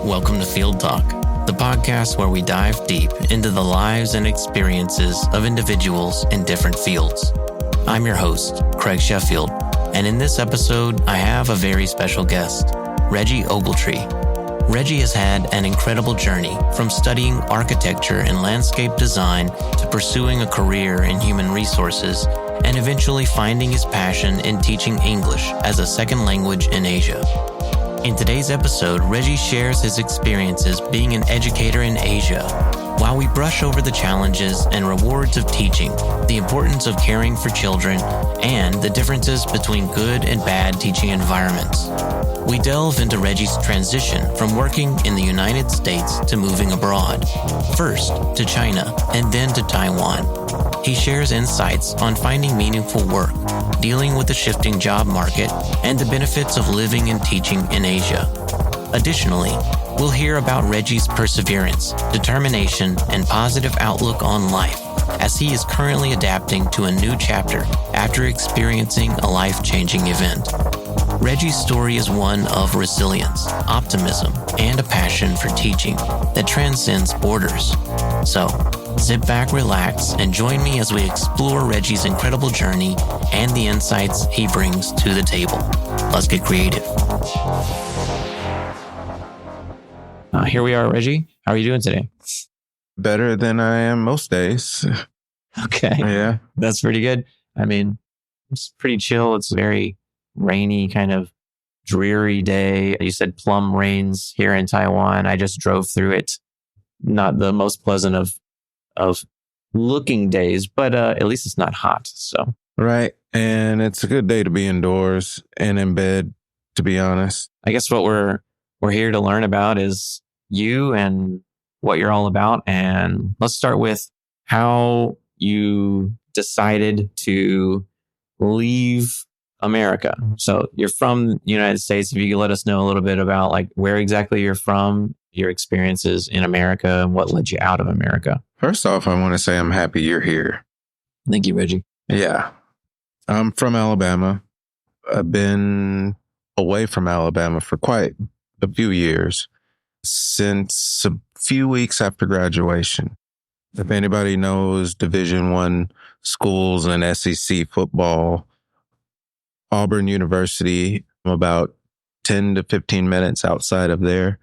Welcome to Field Talk, the podcast where we dive deep into the lives and experiences of individuals in different fields. I'm your host, Craig Sheffield, and in this episode, I have a very special guest, Reggie Ogletree. Reggie has had an incredible journey from studying architecture and landscape design to pursuing a career in human resources and eventually finding his passion in teaching English as a second language in Asia. In today's episode, Reggie shares his experiences being an educator in Asia, while we brush over the challenges and rewards of teaching, the importance of caring for children, and the differences between good and bad teaching environments. We delve into Reggie's transition from working in the United States to moving abroad, first to China and then to Taiwan. He shares insights on finding meaningful work, dealing with the shifting job market, and the benefits of living and teaching in Asia. Additionally, we'll hear about Reggie's perseverance, determination, and positive outlook on life as he is currently adapting to a new chapter after experiencing a life-changing event. Reggie's story is one of resilience, optimism, and a passion for teaching that transcends borders. So, sit back, relax, and join me as we explore Reggie's incredible journey and the insights he brings to the table. Let's get creative. Here we are, Reggie. How are you doing today? Better than I am most days. Okay. Yeah. That's pretty good. I mean, it's pretty chill. It's a very rainy, kind of dreary day. You said plum rains here in Taiwan. I just drove through it. Not the most pleasant of looking days, but at least it's not hot. So Right. And it's a good day to be indoors and in bed, to be honest. I guess what we're here to learn about is you and what you're all about. And let's start with how you decided to leave America. So you're from the United States. If you could let us know a little bit about like where exactly you're from, your experiences in America, and what led you out of America. First off, I want to say I'm happy you're here. Thank you, Reggie. Yeah. I'm from Alabama. I've been away from Alabama for quite a few years, since a few weeks after graduation. If anybody knows Division I schools and SEC football, Auburn University, I'm about 10 to 15 minutes outside of there,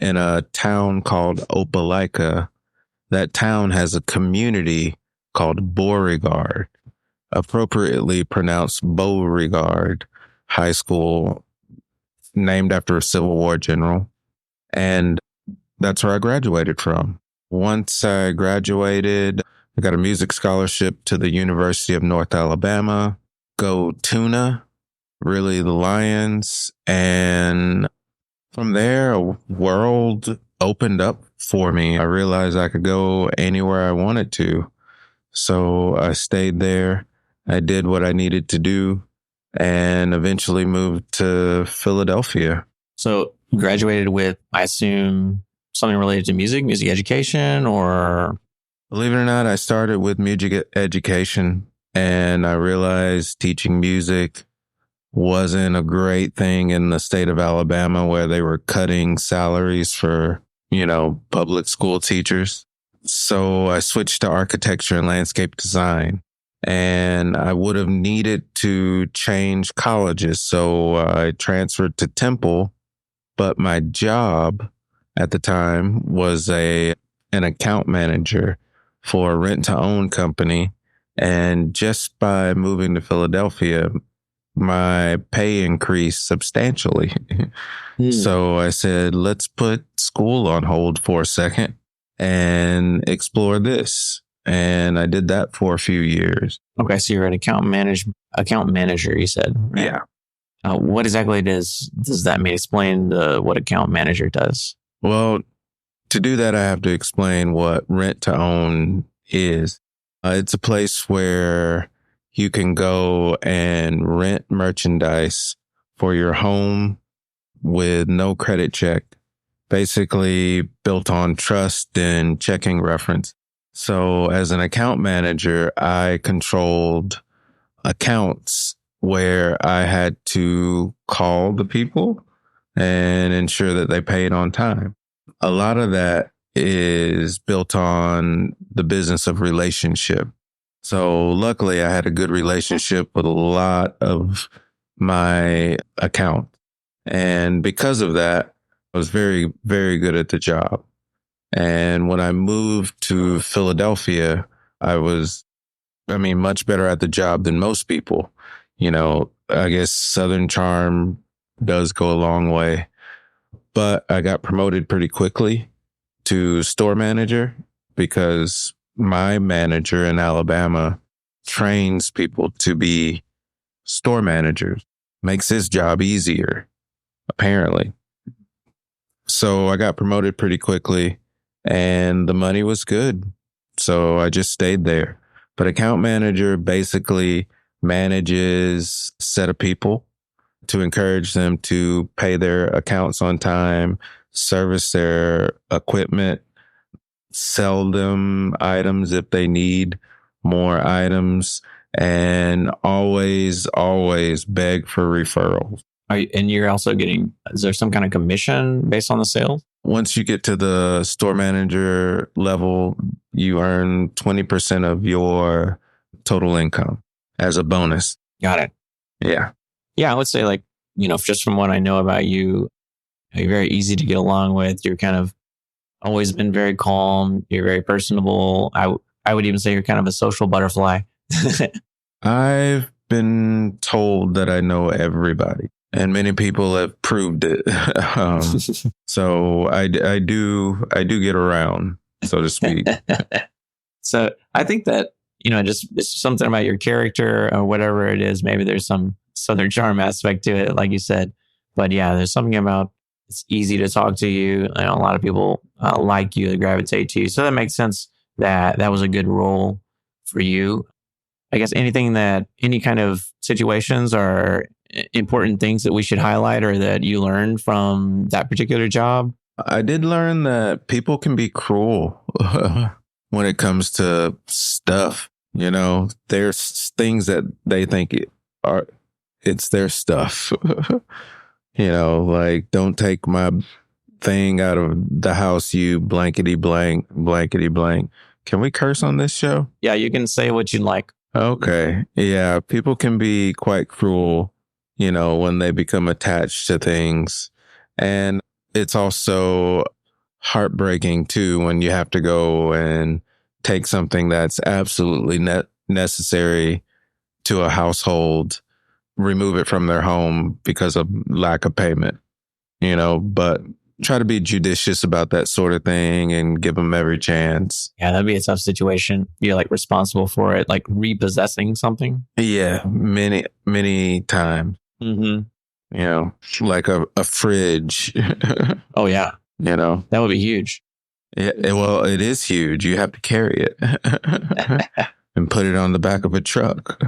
in a town called Opelika. That town has a community called Beauregard, appropriately pronounced Beauregard High School, named after a Civil War general. And that's where I graduated from. Once I graduated, I got a music scholarship to the University of North Alabama. Go Tuna, really the Lions. And from there, a world opened up for me. I realized I could go anywhere I wanted to. So I stayed there. I did what I needed to do and eventually moved to Philadelphia. So you graduated with, I assume, something related to music education, or? Believe it or not, I started with music education, and I realized teaching music wasn't a great thing in the state of Alabama, where they were cutting salaries for, public school teachers. So I switched to architecture and landscape design, and I would have needed to change colleges. So I transferred to Temple, but my job at the time was an account manager for a rent-to-own company. And just by moving to Philadelphia, my pay increased substantially. So I said, let's put school on hold for a second and explore this. And I did that for a few years. Okay, so you're an account manager, you said. Right? Yeah. What exactly does that mean? Explain what account manager does. Well, to do that, I have to explain what rent to own is. It's a place where you can go and rent merchandise for your home with no credit check, basically built on trust and checking reference. So as an account manager, I controlled accounts where I had to call the people and ensure that they paid on time. A lot of that is built on the business of relationship. So luckily I had a good relationship with a lot of my account. And because of that, I was very, very good at the job. And when I moved to Philadelphia, I was, much better at the job than most people. I guess Southern charm does go a long way, but I got promoted pretty quickly to store manager because my manager in Alabama trains people to be store managers, makes his job easier, apparently. So I got promoted pretty quickly and the money was good. So I just stayed there. But account manager basically manages a set of people to encourage them to pay their accounts on time, service their equipment, sell them items if they need more items, and always, always beg for referrals. And you're also is there some kind of commission based on the sales? Once you get to the store manager level, you earn 20% of your total income as a bonus. Got it. Yeah. Yeah, I would say just from what I know about you, you're very easy to get along with. You're kind of always been very calm. You're very personable. I would even say you're kind of a social butterfly. I've been told that I know everybody, and many people have proved it. So I do get around, so to speak. So I think that, just it's something about your character or whatever it is. Maybe there's some Southern charm aspect to it, like you said. But yeah, there's something about it's easy to talk to you. I know a lot of people like you, they gravitate to you. So that makes sense that was a good role for you. I guess any kind of situations or important things that we should highlight or that you learned from that particular job? I did learn that people can be cruel when it comes to stuff. There's things that they think it's their stuff. Like, don't take my thing out of the house, you blankety blank, blankety blank. Can we curse on this show? Yeah, you can say what you like. Okay. Yeah, people can be quite cruel, when they become attached to things. And it's also heartbreaking too when you have to go and take something that's absolutely necessary to a household, remove it from their home because of lack of payment, but try to be judicious about that sort of thing and give them every chance. Yeah, that'd be a tough situation. You're responsible for it, like repossessing something. Yeah, many, many times. Mm-hmm. Like a fridge. Oh, yeah. That would be huge. Yeah, well, it is huge. You have to carry it and put it on the back of a truck.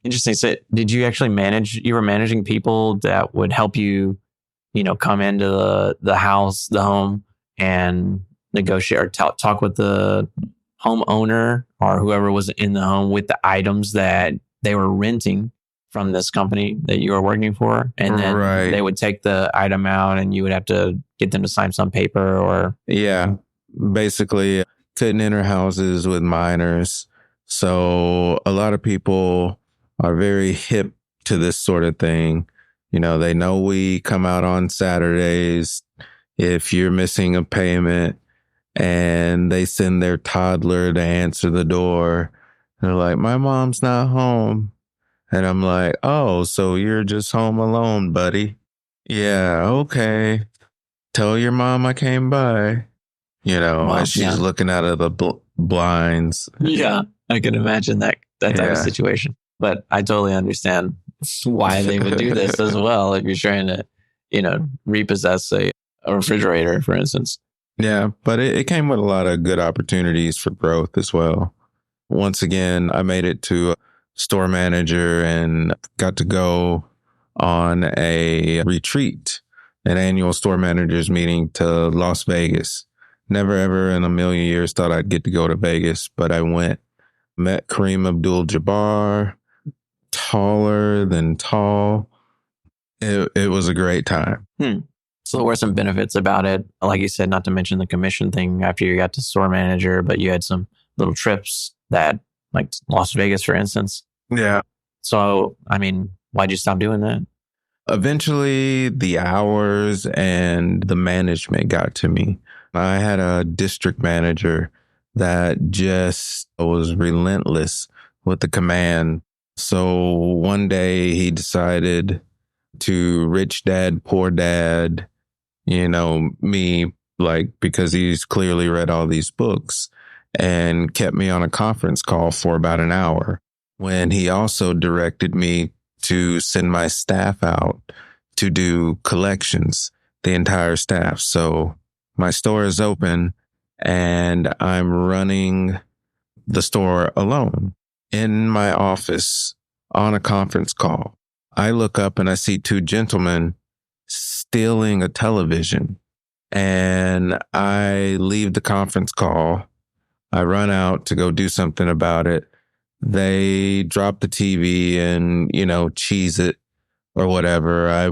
Interesting. So did you actually you were managing people that would help you, come into the house, the home, and negotiate or talk with the homeowner or whoever was in the home with the items that they were renting from this company that you were working for. And then they would take the item out and you would have to get them to sign some paper or... Yeah, basically couldn't enter houses with minors. So a lot of people are very hip to this sort of thing. They know we come out on Saturdays if you're missing a payment, and they send their toddler to answer the door. They're like, my mom's not home. And I'm like, oh, so you're just home alone, buddy? Yeah, okay. Tell your mom I came by. As she's looking out of the blinds. Yeah, I can imagine that type of situation. But I totally understand why they would do this as well if you're trying to, repossess a refrigerator, for instance. Yeah, but it came with a lot of good opportunities for growth as well. Once again, I made it to store manager and got to go on a retreat, an annual store managers meeting to Las Vegas. Never ever in a million years thought I'd get to go to Vegas, but I went. Met Kareem Abdul-Jabbar, taller than tall. It was a great time. So there were some benefits about it. Like you said, not to mention the commission thing after you got to store manager, but you had some little trips that, like Las Vegas, for instance. Yeah. So, I mean, why'd you stop doing that? Eventually, the hours and the management got to me. I had a district manager that just was relentless with the command. So one day he decided to rich dad, poor dad, me, like, because he's clearly read all these books, and kept me on a conference call for about an hour, when he also directed me to send my staff out to do collections, the entire staff. So my store is open and I'm running the store alone in my office on a conference call. I look up and I see two gentlemen stealing a television, and I leave the conference call. I run out to go do something about it. They drop the TV and, cheese it or whatever. I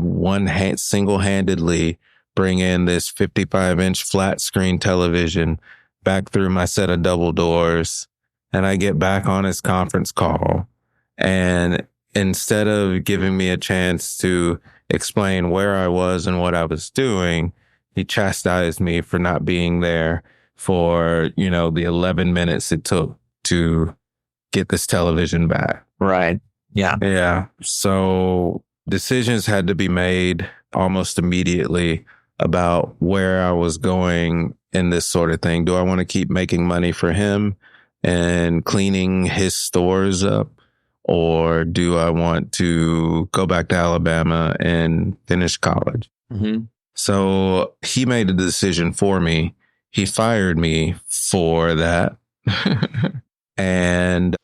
single-handedly bring in this 55-inch flat screen television back through my set of double doors, and I get back on his conference call. And instead of giving me a chance to explain where I was and what I was doing, he chastised me for not being there for, the 11 minutes it took to get this television back. Right. Yeah. Yeah. So decisions had to be made almost immediately about where I was going in this sort of thing. Do I want to keep making money for him and cleaning his stores up? Or do I want to go back to Alabama and finish college? Mm-hmm. So he made a decision for me. He fired me for that. And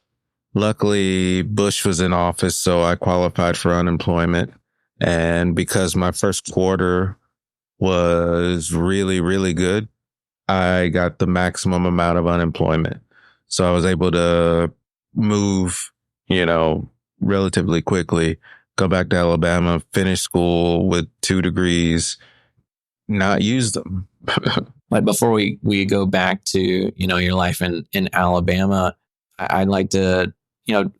luckily, Bush was in office, so I qualified for unemployment. And because my first quarter was really, really good, I got the maximum amount of unemployment. So I was able to move, relatively quickly, go back to Alabama, finish school with 2 degrees, not use them. Like before we go back to, your life in Alabama, I'd like to,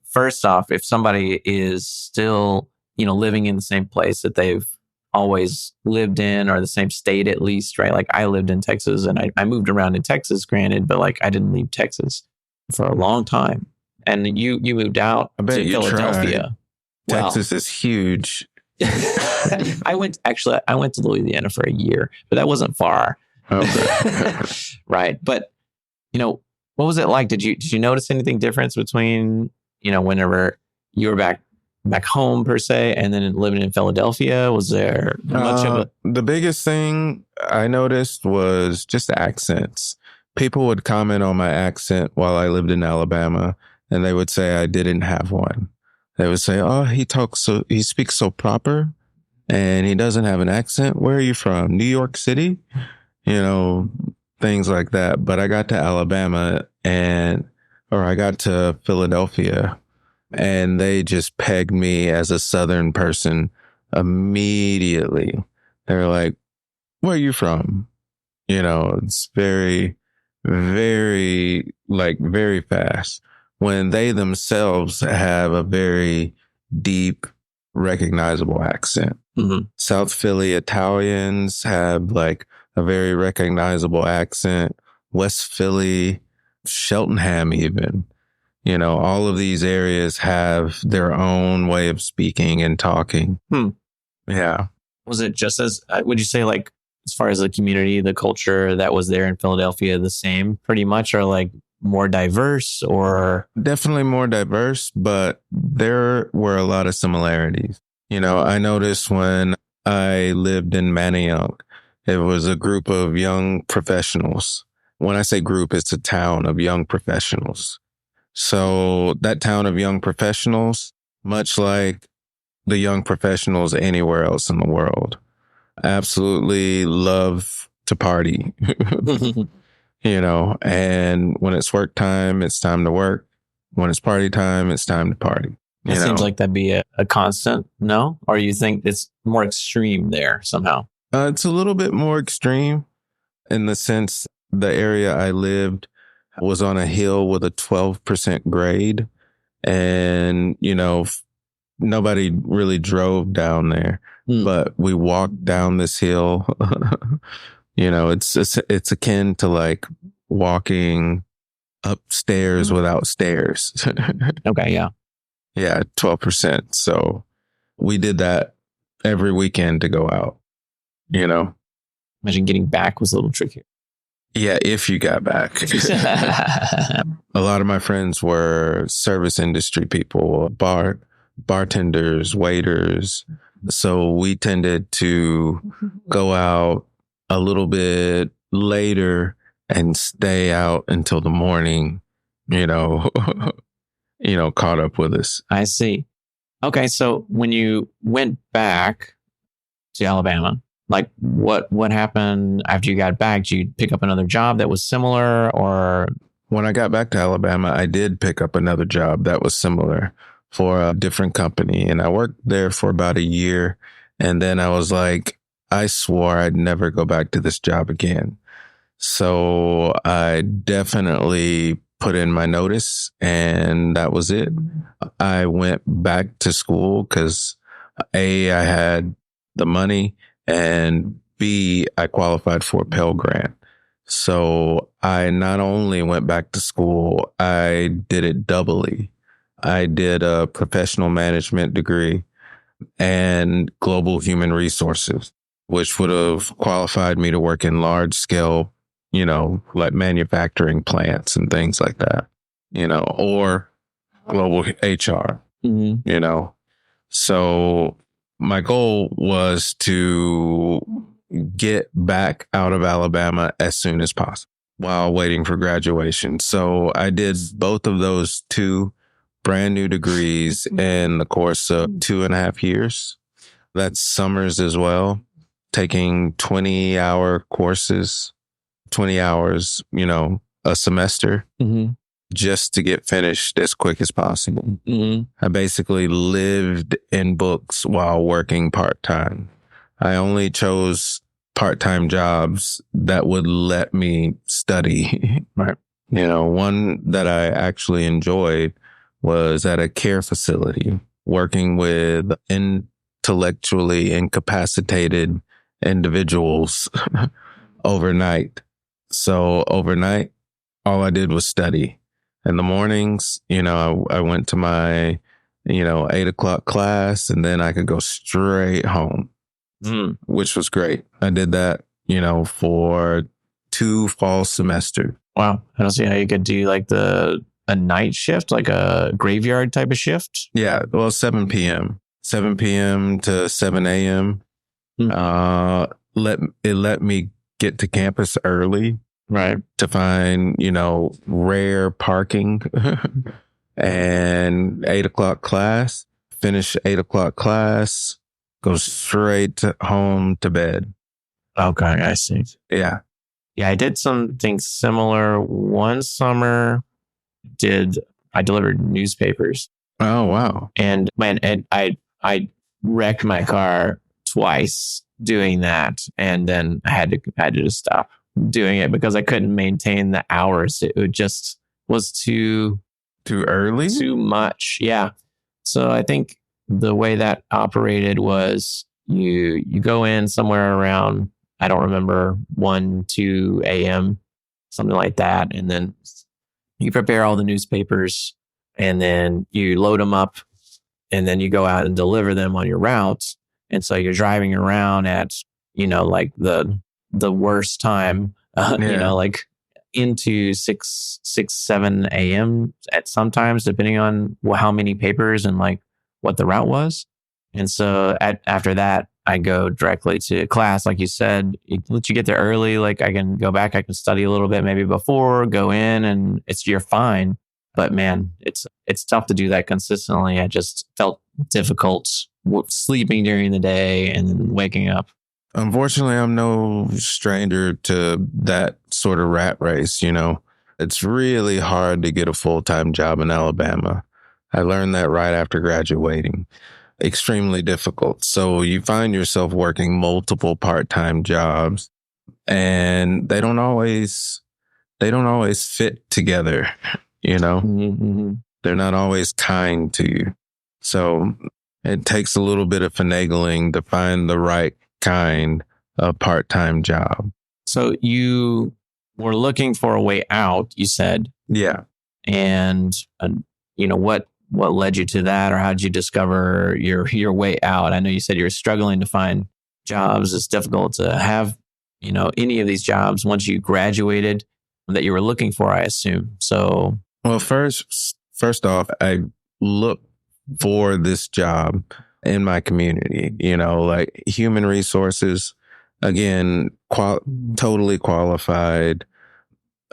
first off, if somebody is still, living in the same place that they've always lived in, or the same state at least, right? Like I lived in Texas and I moved around in Texas, granted, but like I didn't leave Texas for a long time. And you moved out to Philadelphia. Texas is huge. I went to Louisiana for a year, but that wasn't far. Okay. Right. But, what was it like? Did you notice anything difference between, whenever you were back home per se, and then living in Philadelphia? Was there much of the biggest thing I noticed was just accents. People would comment on my accent while I lived in Alabama, and they would say I didn't have one. They would say, "Oh, he speaks so proper, and he doesn't have an accent. Where are you from? New York City?" Things like that. But I got to Alabama I got to Philadelphia, and they just pegged me as a Southern person immediately. They're like, "Where are you from?" It's very, very, very fast, when they themselves have a very deep, recognizable accent. Mm-hmm. South Philly Italians have like a very recognizable accent. West Philly, Cheltenham even, all of these areas have their own way of speaking and talking. Yeah. Was it just would you say, like, as far as the community, the culture that was there in Philadelphia, the same pretty much, or like more diverse? Or definitely more diverse, but there were a lot of similarities. I noticed when I lived in Manayunk, it was a group of young professionals. When I say group, it's a town of young professionals. So that town of young professionals, much like the young professionals anywhere else in the world, absolutely love to party. And when it's work time, it's time to work. When it's party time, it's time to party. It seems like that'd be a constant, no? Or you think it's more extreme there somehow? It's a little bit more extreme in the sense the area I lived was on a hill with a 12% grade. And, nobody really drove down there, but we walked down this hill. It's akin to like walking upstairs without stairs. Okay, yeah. Yeah, 12%. So we did that every weekend to go out, Imagine getting back was a little trickier. Yeah, if you got back. A lot of my friends were service industry people, bartenders, waiters. So we tended to go out a little bit later and stay out until the morning, caught up with us. I see. Okay, so when you went back to Alabama, like what happened after you got back? Did you pick up another job that was similar, or? When I got back to Alabama, I did pick up another job that was similar for a different company. And I worked there for about a year. And then I was like, I swore I'd never go back to this job again. So I definitely put in my notice, and that was it. I went back to school because A, I had the money, and B, I qualified for a Pell Grant. So I not only went back to school, I did it doubly. I did a professional management degree and global human resources, which would have qualified me to work in large scale, like manufacturing plants and things like that, or global HR, So my goal was to get back out of Alabama as soon as possible while waiting for graduation. So I did both of those two brand new degrees in the course of 2.5 years. That's summers as well, taking 20-hour courses, 20 hours, a semester, just to get finished as quick as possible. I basically lived in books while working part-time. I only chose part-time jobs that would let me study. Right. One that I actually enjoyed was at a care facility, working with intellectually incapacitated individuals overnight. So overnight, all I did was study. In the mornings, I went to my, 8:00 class, and then I could go straight home, which was great. I did that, for 2 fall semesters. Wow. I don't see how you could do like a night shift, like a graveyard type of shift. Yeah. Well, 7 p.m. to 7 a.m. Let me get to campus early. Right. To find, rare parking and 8:00 class, finish 8:00 class, go straight home to bed. Okay. I see. Yeah. Yeah. I did something similar one summer. I delivered newspapers. Oh, wow. And man, I wrecked my car twice doing that. And then I had to just stop doing it because I couldn't maintain the hours. It just was too early, too much. Yeah. So I think the way that operated was you go in somewhere around, I don't remember, 1, 2 a.m., something like that. And then you prepare all the newspapers, and then you load them up, and then you go out and deliver them on your routes. And so you're driving around at, like the worst time, like into 6, 7 a.m. at sometimes, depending on how many papers and like what the route was. And so after that, I go directly to class. Like you said, it lets you get there early. Like I can go back, I can study a little bit maybe before, go in, and you're fine. But man, it's tough to do that consistently. I just felt difficult sleeping during the day and then waking up. Unfortunately, I'm no stranger to that sort of rat race. It's really hard to get a full-time job in Alabama. I learned that right after graduating. extremely difficult. So you find yourself working multiple part-time jobs, and they don't always fit together, you know? Mm-hmm. They're not always kind to you. So it takes a little bit of finagling to find the right kind of part-time job. So you were looking for a way out, you said, Yeah. and what led you to that, or how did you discover your way out? I know you said you were struggling to find jobs. It's difficult to have any of these jobs once you graduated that you were looking for, I assume. So, Well, first off, I looked for this job in my community, like human resources, again, totally qualified.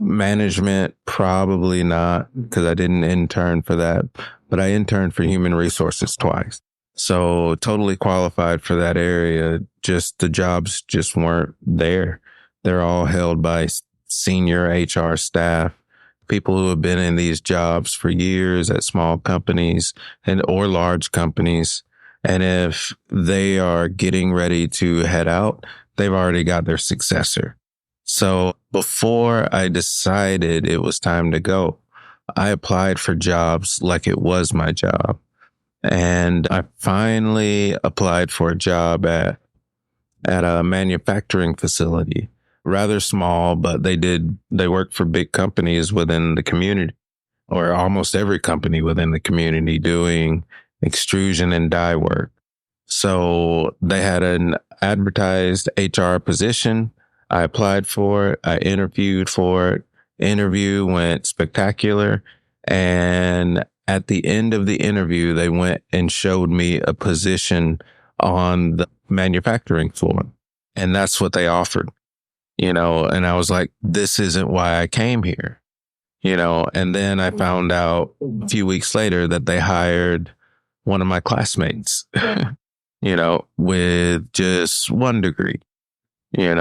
Management, probably not, because I didn't intern for that, but I interned for human resources twice. So totally qualified for that area. Just the jobs just weren't there. They're all held by senior HR staff, people who have been in these jobs for years at small companies or large companies. And if they are getting ready to head out, they've already got their successor. So before I decided it was time to go, I applied for jobs like it was my job. And I finally applied for a job at a manufacturing facility, rather small, but they worked for big companies within the community, or almost every company within the community, doing extrusion and dye work. So they had an advertised HR position. I applied for it. I interviewed for it. Interview went spectacular. And at the end of the interview, they went and showed me a position on the manufacturing floor. And that's what they offered, and I was like, this isn't why I came here, and then I found out a few weeks later that they hired one of my classmates, with just 1 degree, and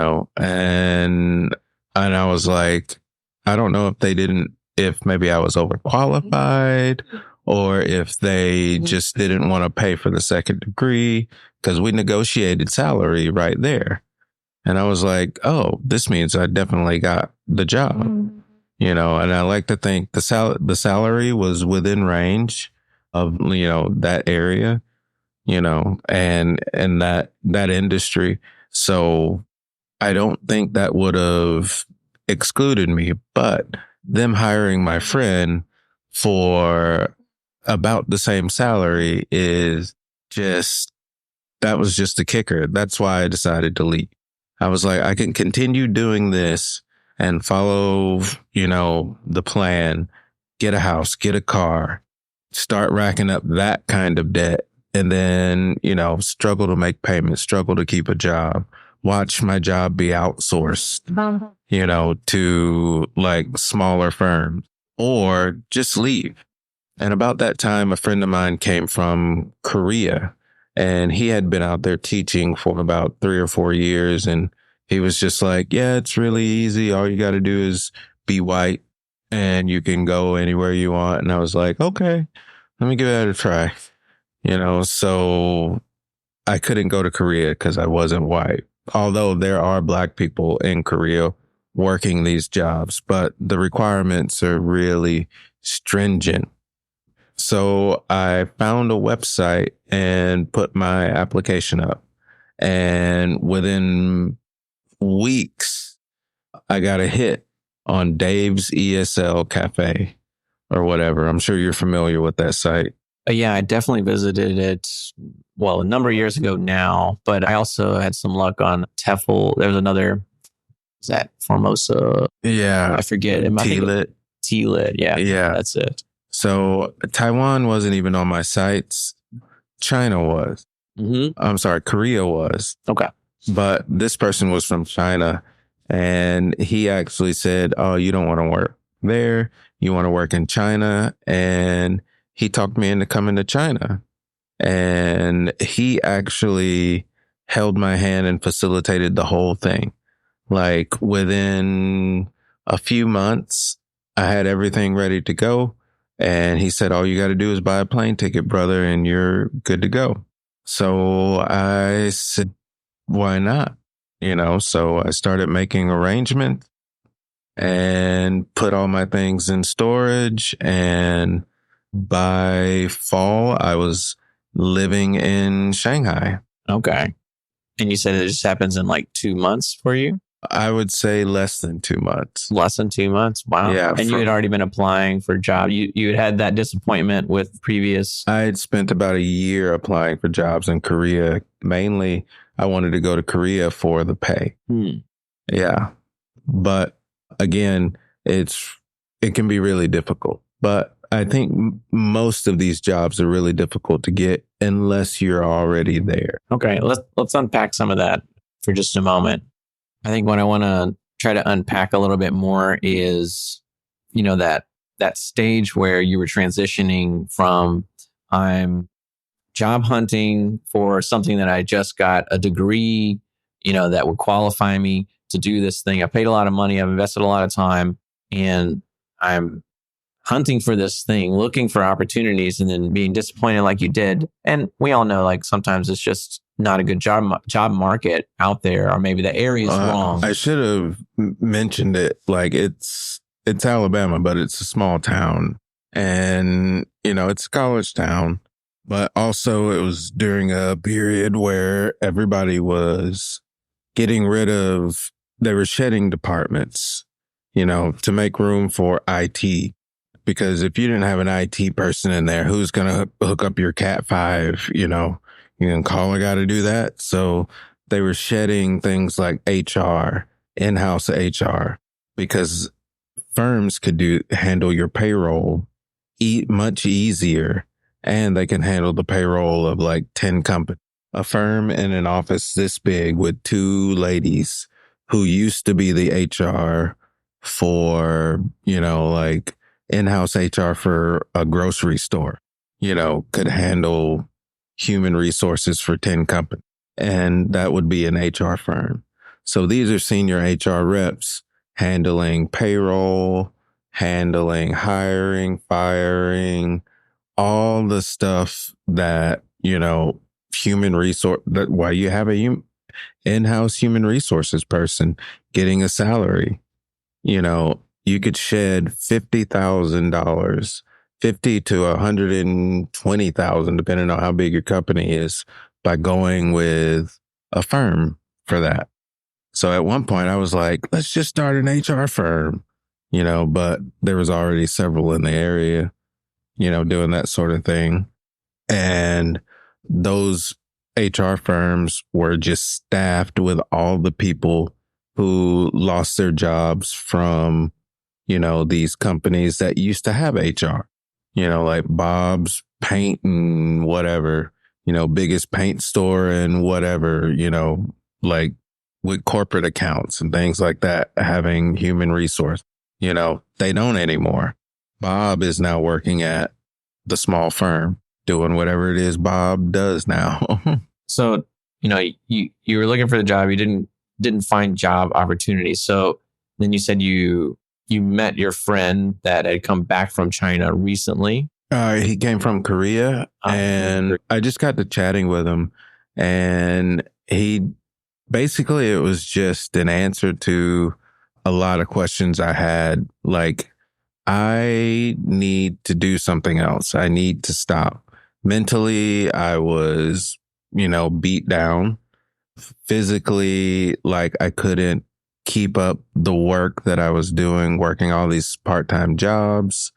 I was like, I don't know if maybe I was overqualified or if they just didn't want to pay for the second degree, because we negotiated salary right there. And I was like, oh, this means I definitely got the job, and I like to think the salary was within range of, that area, and that industry. So I don't think that would have excluded me, but them hiring my friend for about the same salary that was just the kicker. That's why I decided to leave. I was like, I can continue doing this and follow, the plan, get a house, get a car, start racking up that kind of debt, and then, struggle to make payments, struggle to keep a job, watch my job be outsourced, to like smaller firms, or just leave. And about that time, a friend of mine came from Korea, and he had been out there teaching for about 3 or 4 years. And he was just like, yeah, it's really easy. All you got to do is be white and you can go anywhere you want. And I was like, okay, let me give that a try. So I couldn't go to Korea because I wasn't white. Although there are Black people in Korea working these jobs, but the requirements are really stringent. So I found a website and put my application up. And within weeks, I got a hit on Dave's ESL Cafe or whatever. I'm sure you're familiar with that site. Yeah, I definitely visited it, a number of years ago now, but I also had some luck on TEFL. There's another, is that Formosa? Yeah. I forget. T-Lit. T-Lit, yeah. Yeah. That's it. So Taiwan wasn't even on my sites. China was. Mm-hmm. I'm sorry, Korea was. Okay. But this person was from China, and he actually said, oh, you don't want to work there. You want to work in China. And he talked me into coming to China. And he actually held my hand and facilitated the whole thing. Like within a few months, I had everything ready to go. And he said, all you got to do is buy a plane ticket, brother, and you're good to go. So I said, why not? So I started making arrangements and put all my things in storage. And by fall, I was living in Shanghai. Okay. And you said it just happens in like 2 months for you? I would say less than 2 months. Less than 2 months? Wow. Yeah. And you had already been applying for jobs. You had had that disappointment with previous. I had spent about a year applying for jobs in Korea. Mainly, I wanted to go to Korea for the pay. Yeah. But again, it can be really difficult. But I think most of these jobs are really difficult to get unless you're already there. Okay, let's unpack some of that for just a moment. I think what I want to try to unpack a little bit more is, that stage where you were transitioning from I'm job hunting for something that I just got a degree, that would qualify me to do this thing. I paid a lot of money. I've invested a lot of time, and I'm hunting for this thing, looking for opportunities, and then being disappointed like you did. And we all know, like, sometimes it's just not a good job market out there, or maybe the area is wrong. I should have mentioned it. Like, it's Alabama, but it's a small town, and it's a college town. But also, it was during a period where everybody was getting rid of. They were shedding departments, to make room for IT. Because if you didn't have an IT person in there, who's going to hook up your Cat 5? You can call a guy to do that. So they were shedding things like HR, in-house HR, because firms could handle your payroll much easier, and they can handle the payroll of like 10 companies. A firm in an office this big with 2 ladies who used to be the HR for, like in-house HR for a grocery store, could handle human resources for 10 companies. And that would be an HR firm. So these are senior HR reps handling payroll, handling hiring, firing, all the stuff that, human resource, that why you have a in-house human resources person getting a salary. You could shed $50,000, 50 to 120,000, depending on how big your company is, by going with a firm for that. So at one point I was like, let's just start an HR firm, but there was already several in the area, doing that sort of thing. And those HR firms were just staffed with all the people who lost their jobs from, these companies that used to have HR, like Bob's Paint and whatever, biggest paint store and whatever, like with corporate accounts and things like that, having human resource, they don't anymore. Bob is now working at the small firm doing whatever it is Bob does now. So, you were looking for the job. You didn't find job opportunities. So then you said you met your friend that had come back from China recently. He came from Korea, and I just got to chatting with him, and it was just an answer to a lot of questions I had. Like, I need to do something else. I need to stop. Mentally, I was, beat down. Physically, like, I couldn't keep up the work that I was doing, working all these part-time jobs.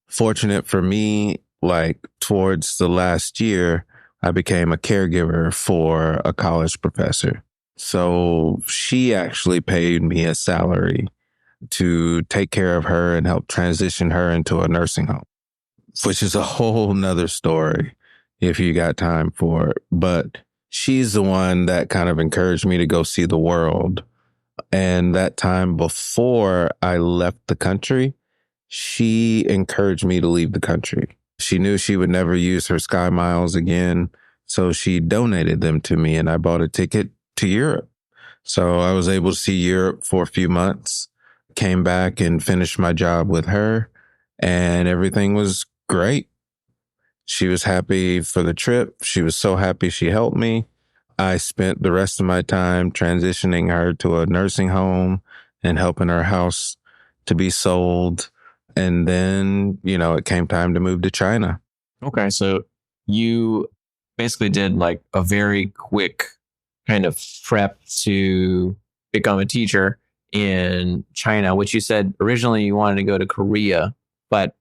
Fortunate for me, like, towards the last year, I became a caregiver for a college professor. So she actually paid me a salary to take care of her and help transition her into a nursing home, which is a whole nother story if you got time for it. But she's the one that kind of encouraged me to go see the world. And that time before I left the country, she encouraged me to leave the country. She knew she would never use her Sky Miles again. So she donated them to me, and I bought a ticket to Europe. So I was able to see Europe for a few months, came back and finished my job with her, and everything was great. She was happy for the trip. She was so happy she helped me. I spent the rest of my time transitioning her to a nursing home and helping her house to be sold. And then, it came time to move to China. Okay. So you basically did like a very quick kind of prep to become a teacher in China, which you said originally you wanted to go to Korea, but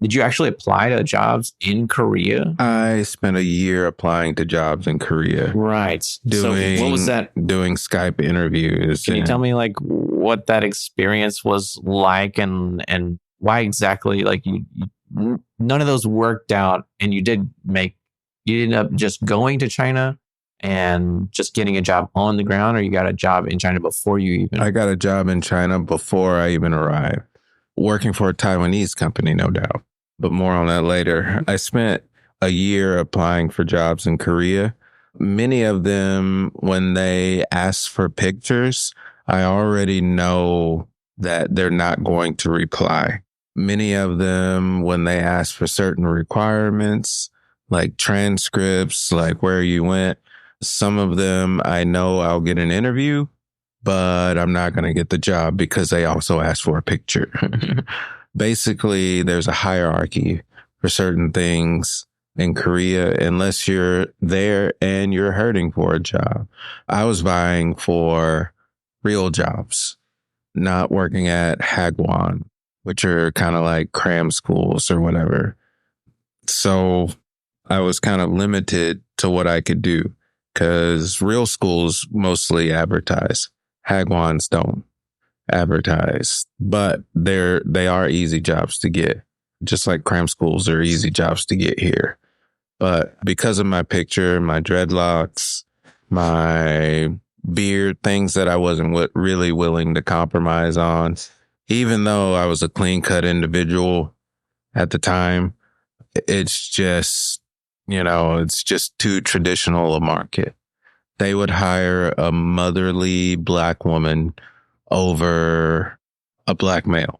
did you actually apply to jobs in Korea? I spent a year applying to jobs in Korea. Right. So what was that? Doing Skype interviews. Can you tell me like what that experience was like and why exactly like you none of those worked out and you ended up just going to China and just getting a job on the ground, or you got a job in China before you even? I got a job in China before I even arrived, working for a Taiwanese company, no doubt. But more on that later. I spent a year applying for jobs in Korea. Many of them, when they ask for pictures, I already know that they're not going to reply. Many of them, when they ask for certain requirements, like transcripts, like where you went, some of them I know I'll get an interview, but I'm not going to get the job because they also asked for a picture. Basically, there's a hierarchy for certain things in Korea, unless you're there and you're hurting for a job. I was vying for real jobs, not working at Hagwon, which are kind of like cram schools or whatever. So I was kind of limited to what I could do because real schools mostly advertise. Hagwons don't advertise, but they are easy jobs to get, just like cram schools are easy jobs to get here. But because of my picture, my dreadlocks, my beard, things that I wasn't really willing to compromise on, even though I was a clean cut individual at the time, it's just, it's just too traditional a market. They would hire a motherly Black woman over a Black male.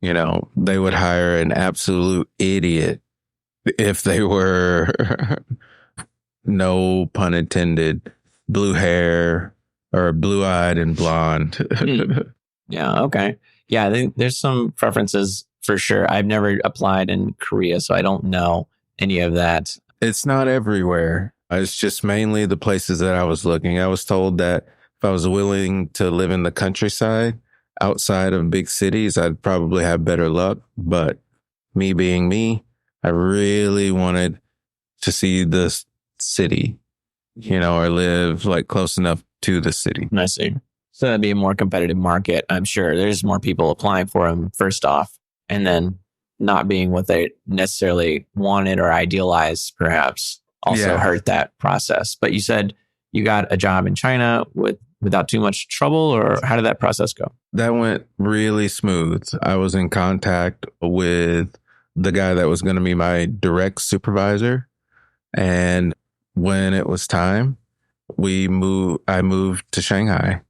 They would hire an absolute idiot if they were, no pun intended, blue hair or blue eyed and blonde. Yeah. Okay. Yeah. I think there's some preferences for sure. I've never applied in Korea, so I don't know any of that. It's not everywhere. It's just mainly the places that I was looking. I was told that if I was willing to live in the countryside outside of big cities, I'd probably have better luck. But me being me, I really wanted to see the city, or live like close enough to the city. I see. So that'd be a more competitive market. I'm sure there's more people applying for them first off, and then not being what they necessarily wanted or idealized perhaps also hurt that process. But you said you got a job in China without too much trouble, or how did that process go? That went really smooth. I was in contact with the guy that was going to be my direct supervisor. And when it was time, I moved to Shanghai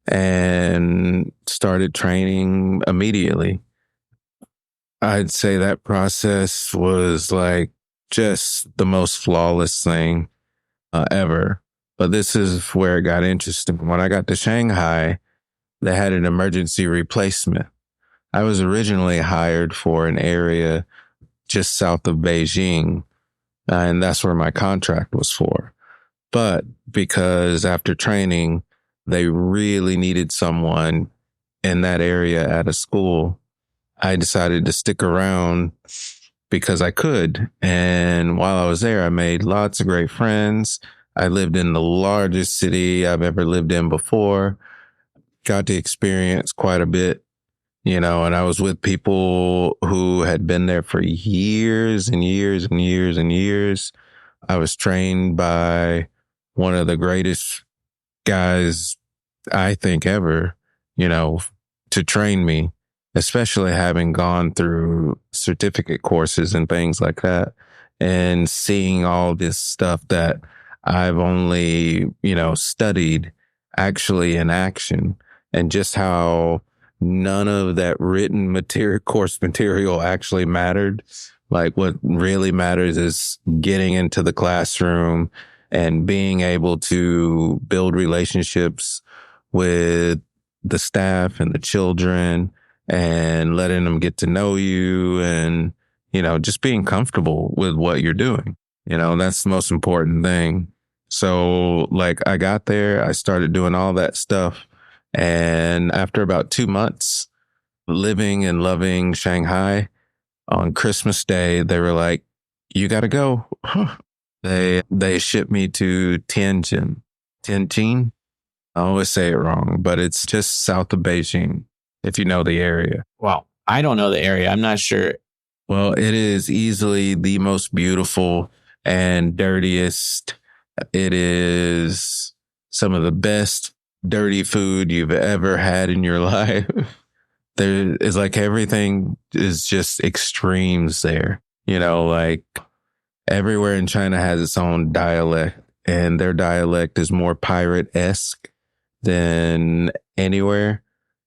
and started training immediately. I'd say that process was like just the most flawless thing ever. But this is where it got interesting. When I got to Shanghai, they had an emergency replacement. I was originally hired for an area just south of Beijing, and that's where my contract was for. But because after training, they really needed someone in that area at a school, I decided to stick around because I could. And while I was there, I made lots of great friends. I lived in the largest city I've ever lived in before, got to experience quite a bit, and I was with people who had been there for years and years and years and years. I was trained by one of the greatest guys I think ever, to train me, especially having gone through certificate courses and things like that, and seeing all this stuff that I've only, studied actually in action, and just how none of that written material, course material actually mattered. Like what really matters is getting into the classroom and being able to build relationships with the staff and the children and letting them get to know you and, just being comfortable with what you're doing. That's the most important thing. So like I got there, I started doing all that stuff. And after about 2 months living and loving Shanghai, on Christmas Day, they were like, you got to go. They shipped me to Tianjin. Tianjin? I always say it wrong, but it's just south of Beijing, if you know the area. Wow. I don't know the area. I'm not sure. Well, it is easily the most beautiful and dirtiest. It is some of the best dirty food you've ever had in your life. There is like everything is just extremes there. Like everywhere in China has its own dialect, and their dialect is more pirate-esque than anywhere.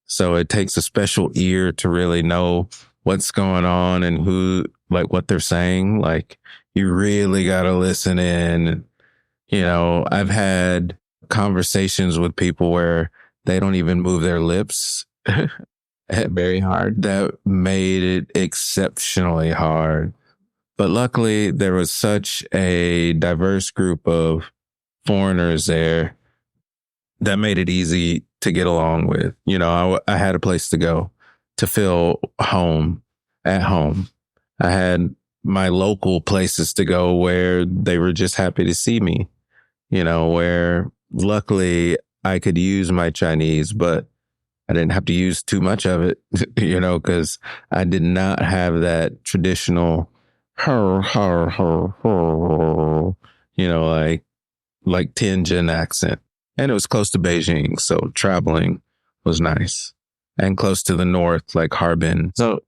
So it takes a special ear to really know what's going on and what they're saying. Like you really got to listen in. I've had conversations with people where they don't even move their lips. Very hard. That made it exceptionally hard. But luckily, there was such a diverse group of foreigners there that made it easy to get along with. I had a place to go to feel at home. I had my local places to go where they were just happy to see me, where luckily I could use my Chinese, but I didn't have to use too much of it, because I did not have that traditional, like Tianjin accent. And it was close to Beijing, so traveling was nice. And close to the north, like Harbin. So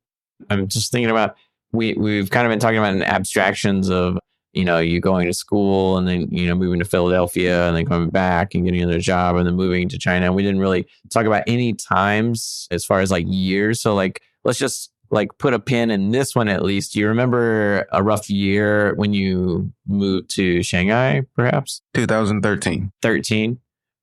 I'm just thinking about, we've kind of been talking about abstractions of, you going to school and then, moving to Philadelphia and then coming back and getting another job and then moving to China. We didn't really talk about any times as far as like years. So like, let's just like put a pin in this one at least. Do you remember a rough year when you moved to Shanghai, perhaps? 2013. 13?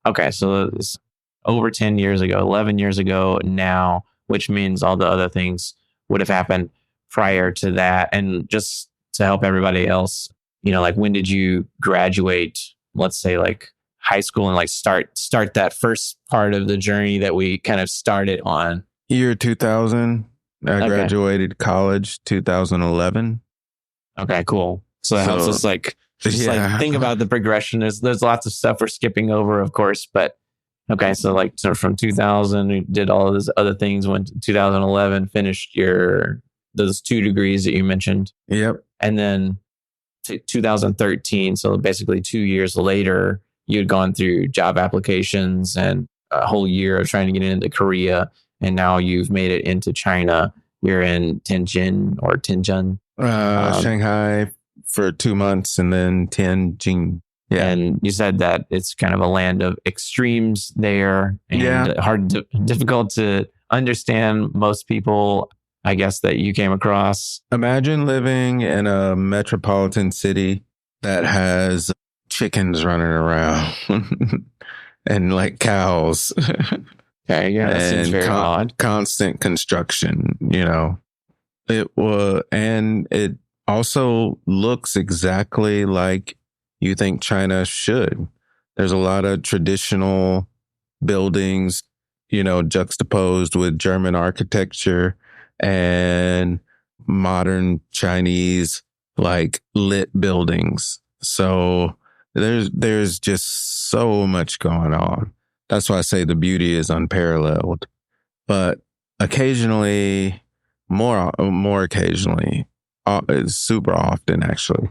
Okay, so it's over 10 years ago, 11 years ago now, which means all the other things would have happened prior to that. And just to help everybody else, like when did you graduate, let's say like high school, and like start that first part of the journey that we kind of started on? Year 2000. I graduated college 2011. Okay, cool. So that helps us like think about the progression. There's lots of stuff we're skipping over, of course, but okay. So from 2000, you did all of those other things. Went to 2011, finished those 2 degrees that you mentioned. Yep. And then 2013. So basically 2 years later, you'd gone through job applications and a whole year of trying to get into Korea. And now you've made it into China. You're in Tianjin. Shanghai for 2 months and then Tianjin. Yeah. And you said that it's kind of a land of extremes there and difficult to understand most people, I guess, that you came across. Imagine living in a metropolitan city that has chickens running around and like cows. Okay, yeah, that seems very odd. Constant construction, it also looks exactly like you think China should. There's a lot of traditional buildings, juxtaposed with German architecture and modern Chinese like lit buildings. So there's just so much going on. That's why I say the beauty is unparalleled. But occasionally, more occasionally, super often actually,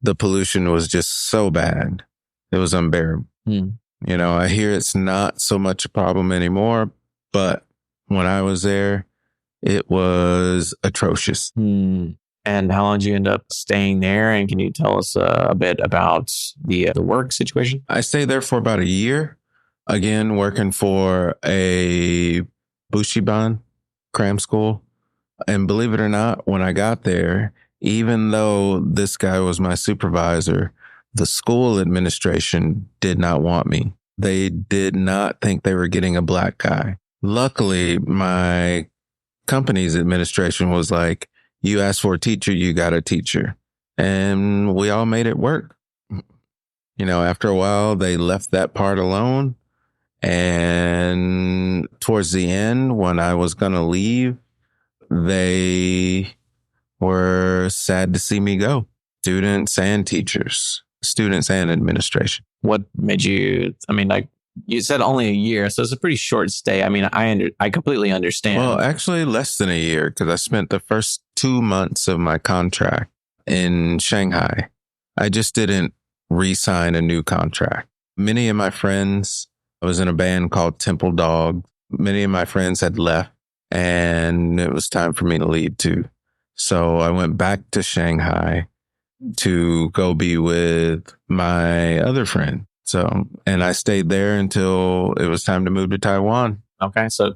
the pollution was just so bad. It was unbearable. I hear it's not so much a problem anymore, but when I was there, it was atrocious. And how long did you end up staying there? And can you tell us a bit about the work situation? I stayed there for about a year. Again, working for a Bushiban cram school. And believe it or not, when I got there, even though this guy was my supervisor, the school administration did not want me. They did not think they were getting a black guy. Luckily, my company's administration was like, you asked for a teacher, you got a teacher. And we all made it work. After a while, they left that part alone. And towards the end, when I was going to leave, they were sad to see me go. Students and teachers, students and administration. What made you, you said only a year, so it's a pretty short stay. I completely understand. Well, actually less than a year, because I spent the first 2 months of my contract in Shanghai. I just didn't re-sign a new contract. Many of my friends, I was in a band called Temple Dog. Many of my friends had left, and it was time for me to leave too. So I went back to Shanghai to go be with my other friend. And I stayed there until it was time to move to Taiwan. Okay. So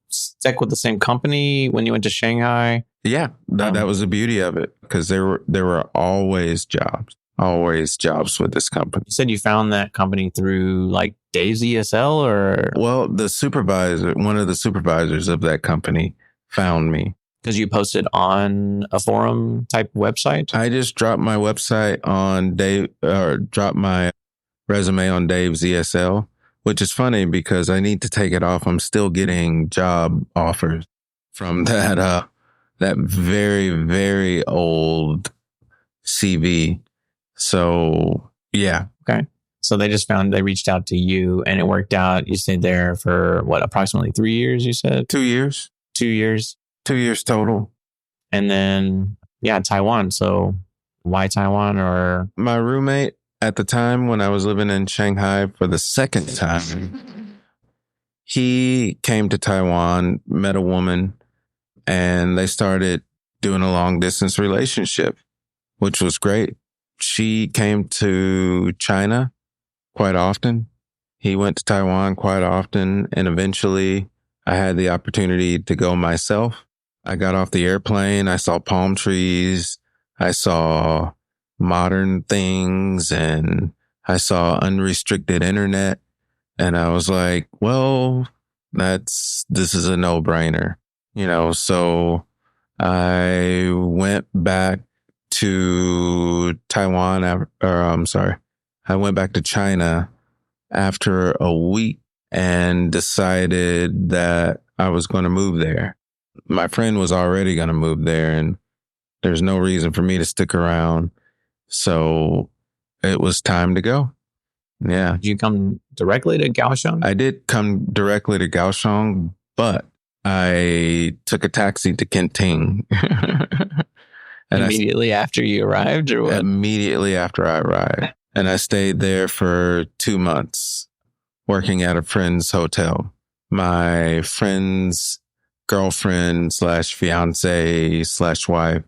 stuck with the same company when you went to Shanghai? Yeah. That was the beauty of it, because there were always jobs with this company. You said you found that company through like Dave's ESL or? Well, one of the supervisors of that company found me. Because you posted on a forum type website? I just dropped my website on dropped my resume on Dave's ESL, which is funny because I need to take it off. I'm still getting job offers from that very, very old CV. So, yeah. Okay. So they reached out to you and it worked out. You stayed there for approximately 3 years, you said? 2 years. 2 years. 2 years total. And then, Taiwan. So why Taiwan? Or my roommate at the time when I was living in Shanghai for the second time, he came to Taiwan, met a woman, and they started doing a long distance relationship, which was great. She came to China quite often. He went to Taiwan quite often. And eventually I had the opportunity to go myself. I got off the airplane. I saw palm trees. I saw modern things, and I saw unrestricted internet. And I was like, well, this is a no-brainer, so I went back to I went back to China after a week and decided that I was going to move there. My friend was already going to move there, and there's no reason for me to stick around. So it was time to go. Yeah. Did you come directly to Kaohsiung? I did come directly to Kaohsiung, but I took a taxi to Kenting. Immediately after you arrived, or what? Immediately after I arrived. And I stayed there for 2 months working at a friend's hotel. My friend's girlfriend / fiance / wife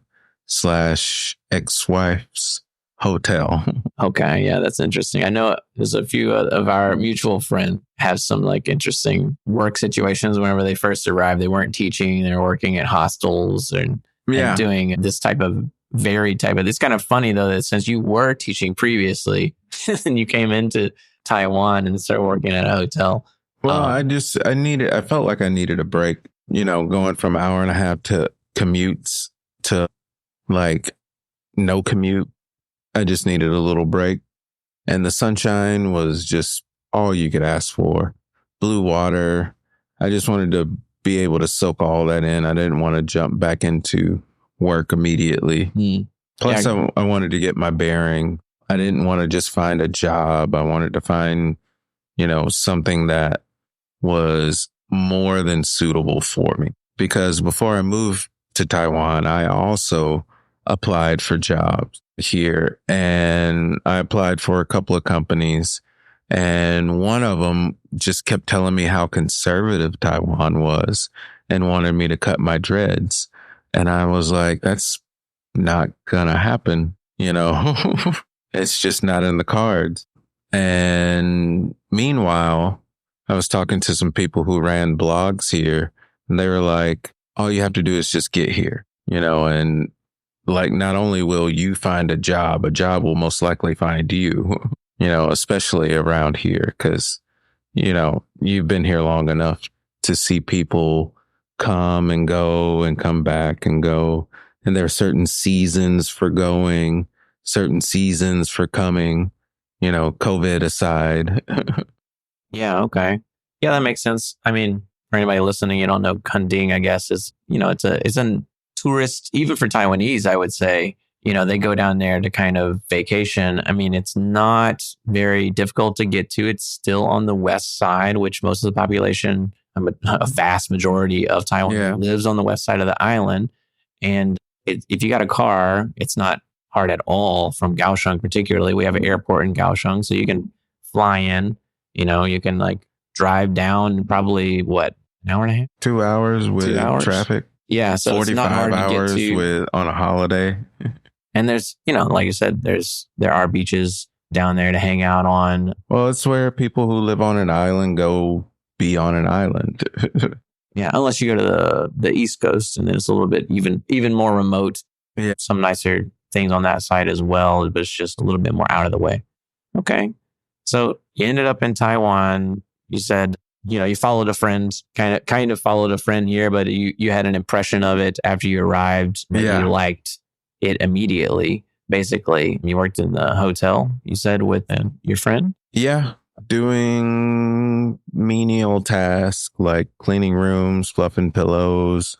/ ex-wife's hotel. Okay. Yeah, that's interesting. I know there's a few of our mutual friends have some like interesting work situations. Whenever they first arrived, they weren't teaching, they were working at hostels and doing this type of it's kind of funny though, that since you were teaching previously and you came into Taiwan and started working at a hotel. Well, I felt like I needed a break, going from 1.5 hours to commutes to like no commute. I just needed a little break. And the sunshine was just all you could ask for. Blue water. I just wanted to be able to soak all that in. I didn't want to jump back into work immediately. Plus, I wanted to get my bearing. I didn't want to just find a job. I wanted to find, something that was more than suitable for me. Because before I moved to Taiwan, I also applied for jobs here, and I applied for a couple of companies, and one of them just kept telling me how conservative Taiwan was and wanted me to cut my dreads. And I was like, that's not gonna happen, It's just not in the cards. And meanwhile, I was talking to some people who ran blogs here, And they were like, all you have to do is just get here, and like, not only will you find a job will most likely find you, especially around here. Cause, you've been here long enough to see people come and go and come back and go. And there are certain seasons for going, certain seasons for coming, COVID aside. Yeah. Okay. Yeah, that makes sense. I mean, for anybody listening, you don't know, Kunding, I guess, is, it's a tourist, even for Taiwanese, I would say, they go down there to kind of vacation. I mean, it's not very difficult to get to. It's still on the west side, which most of the population, a vast majority of Taiwan lives on the west side of the island. And if you got a car, it's not hard at all from Kaohsiung, particularly. We have an airport in Kaohsiung, so you can fly in, you can like drive down probably an hour and a half? 2 hours with 2 hours? Traffic. Yeah, so it's not hard to get to. 45 hours on a holiday. And there's, like I said, there are beaches down there to hang out on. Well, it's where people who live on an island go be on an island. Yeah, unless you go to the East Coast, and then it's a little bit even more remote. Yeah. Some nicer things on that side as well, but it's just a little bit more out of the way. Okay. So you ended up in Taiwan. You said, you followed a friend, kind of followed a friend here, but you had an impression of it after you arrived. And you liked it immediately. Basically, you worked in the hotel, you said, with your friend? Yeah. Doing menial tasks like cleaning rooms, fluffing pillows,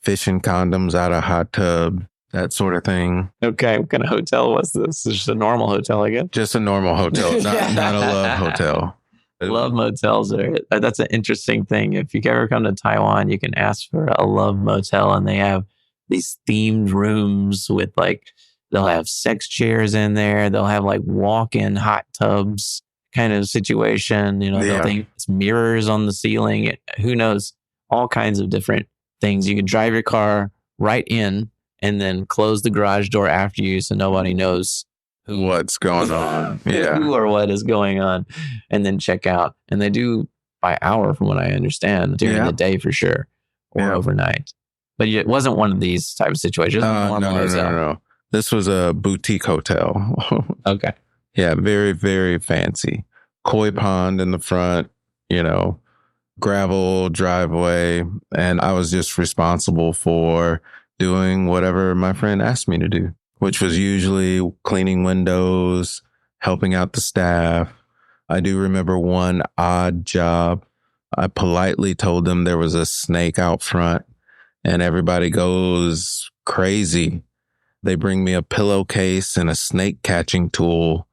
fishing condoms out of hot tub, that sort of thing. Okay. What kind of hotel was this? Just a normal hotel, I guess? Just a normal hotel, not a love hotel. Love motels that's an interesting thing. If you ever come to Taiwan, you can ask for a love motel, and they have these themed rooms with they'll have sex chairs in there. They'll have walk-in hot tubs kind of situation. They'll think it's mirrors on the ceiling. Who knows? All kinds of different things. You can drive your car right in and then close the garage door after you, so nobody knows what's going on. Yeah. Who or what is going on, and then check out. And they do by hour, from what I understand, during the day for sure, or overnight. But it wasn't one of these type of situations. No. This was a boutique hotel. Okay. Yeah, very, very fancy. Koi pond in the front, gravel driveway. And I was just responsible for doing whatever my friend asked me to do, which was usually cleaning windows, helping out the staff. I do remember one odd job. I politely told them there was a snake out front, and everybody goes crazy. They bring me a pillowcase and a snake catching tool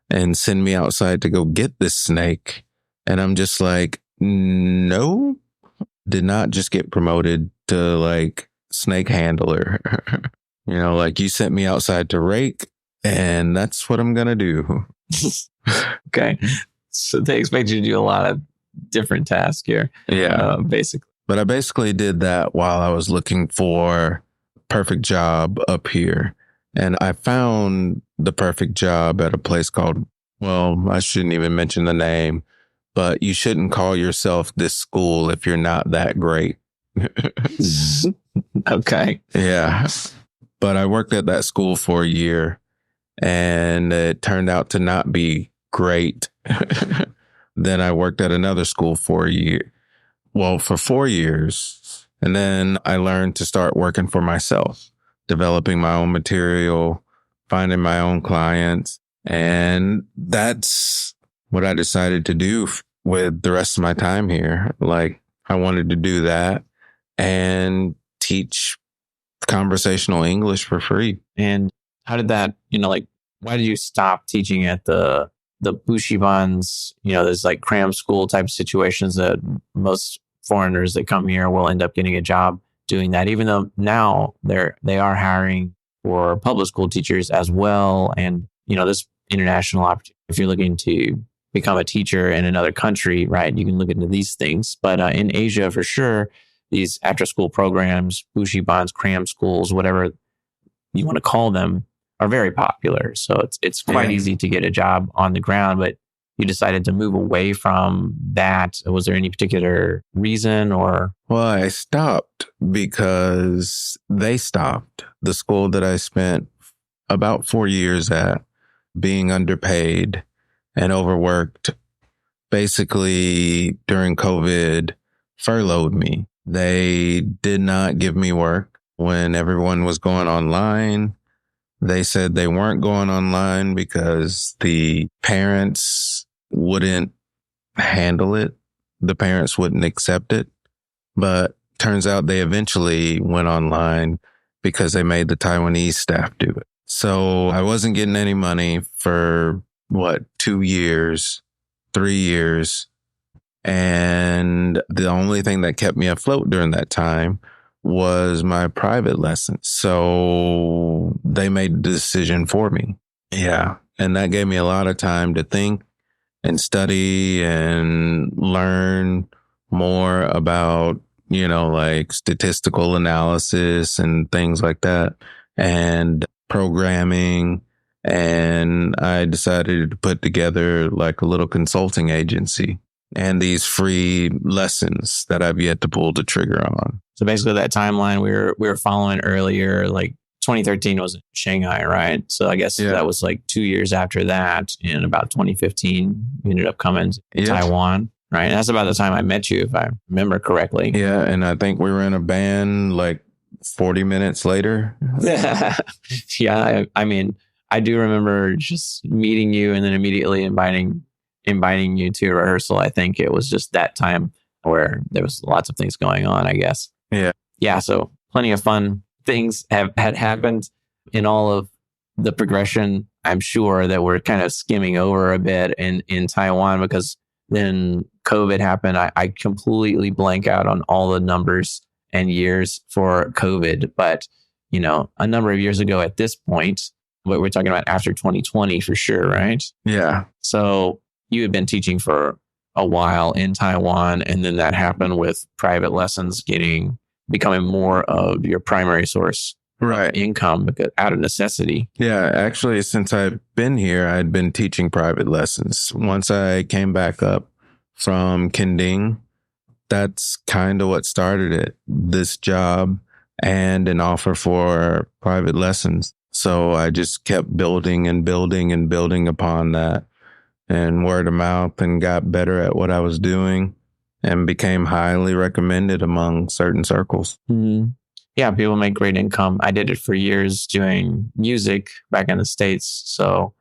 and send me outside to go get this snake. And I'm just like, no, did not just get promoted to snake handler. You sent me outside to rake, and that's what I'm going to do. Okay. So they expect you to do a lot of different tasks here. Yeah. Basically. But I basically did that while I was looking for perfect job up here. And I found the perfect job at a place called, I shouldn't even mention the name, but you shouldn't call yourself this school if you're not that great. Okay. Yeah. But I worked at that school for a year, and it turned out to not be great. Then I worked at another school for a year. For 4 years. And then I learned to start working for myself, developing my own material, finding my own clients. And that's what I decided to do with the rest of my time here. I wanted to do that and teach conversational English for free. And how did that, why did you stop teaching at the bushibans? There's cram school type of situations that most foreigners that come here will end up getting a job doing that, even though now they are hiring for public school teachers as well. And, this international opportunity, if you're looking to become a teacher in another country, right, you can look into these things. But in Asia, for sure, these after-school programs, bushibans, cram schools, whatever you want to call them, are very popular. So it's quite easy to get a job on the ground. But, you decided to move away from that? Was there any particular reason or? Well, I stopped because they stopped. The school that I spent about 4 years at, being underpaid and overworked, basically during COVID, furloughed me. They did not give me work when everyone was going online. They said they weren't going online because the parents wouldn't handle it. The parents wouldn't accept it. But turns out they eventually went online because they made the Taiwanese staff do it. So I wasn't getting any money for 2 years, 3 years. And the only thing that kept me afloat during that time was my private lessons. So they made the decision for me. Yeah. And that gave me a lot of time to think and study and learn more about, like statistical analysis and things like that and programming. And I decided to put together like a little consulting agency and these free lessons that I've yet to pull the trigger on. So basically that timeline we were following earlier, like 2013 was in Shanghai, right? So I guess that was like 2 years after that. In about 2015, you ended up coming to Taiwan, right? And that's about the time I met you, if I remember correctly. Yeah. And I think we were in a band like 40 minutes later. Yeah. I mean, I do remember just meeting you and then immediately inviting you to a rehearsal. I think it was just that time where there was lots of things going on, I guess. Yeah. Yeah. So plenty of fun things had happened in all of the progression. I'm sure that we're kind of skimming over a bit in Taiwan because then COVID happened. I completely blank out on all the numbers and years for COVID. But, a number of years ago at this point, what we're talking about after 2020 for sure, right? Yeah. So you had been teaching for a while in Taiwan, and then that happened with private lessons becoming more of your primary source of income because out of necessity. Yeah, actually, since I've been here, I'd been teaching private lessons. Once I came back up from Kending, that's kind of what started it, this job and an offer for private lessons. So I just kept building and building and building upon that, and word of mouth, and got better at what I was doing and became highly recommended among certain circles. Mm-hmm. Yeah, people make great income. I did it for years doing music back in the States. So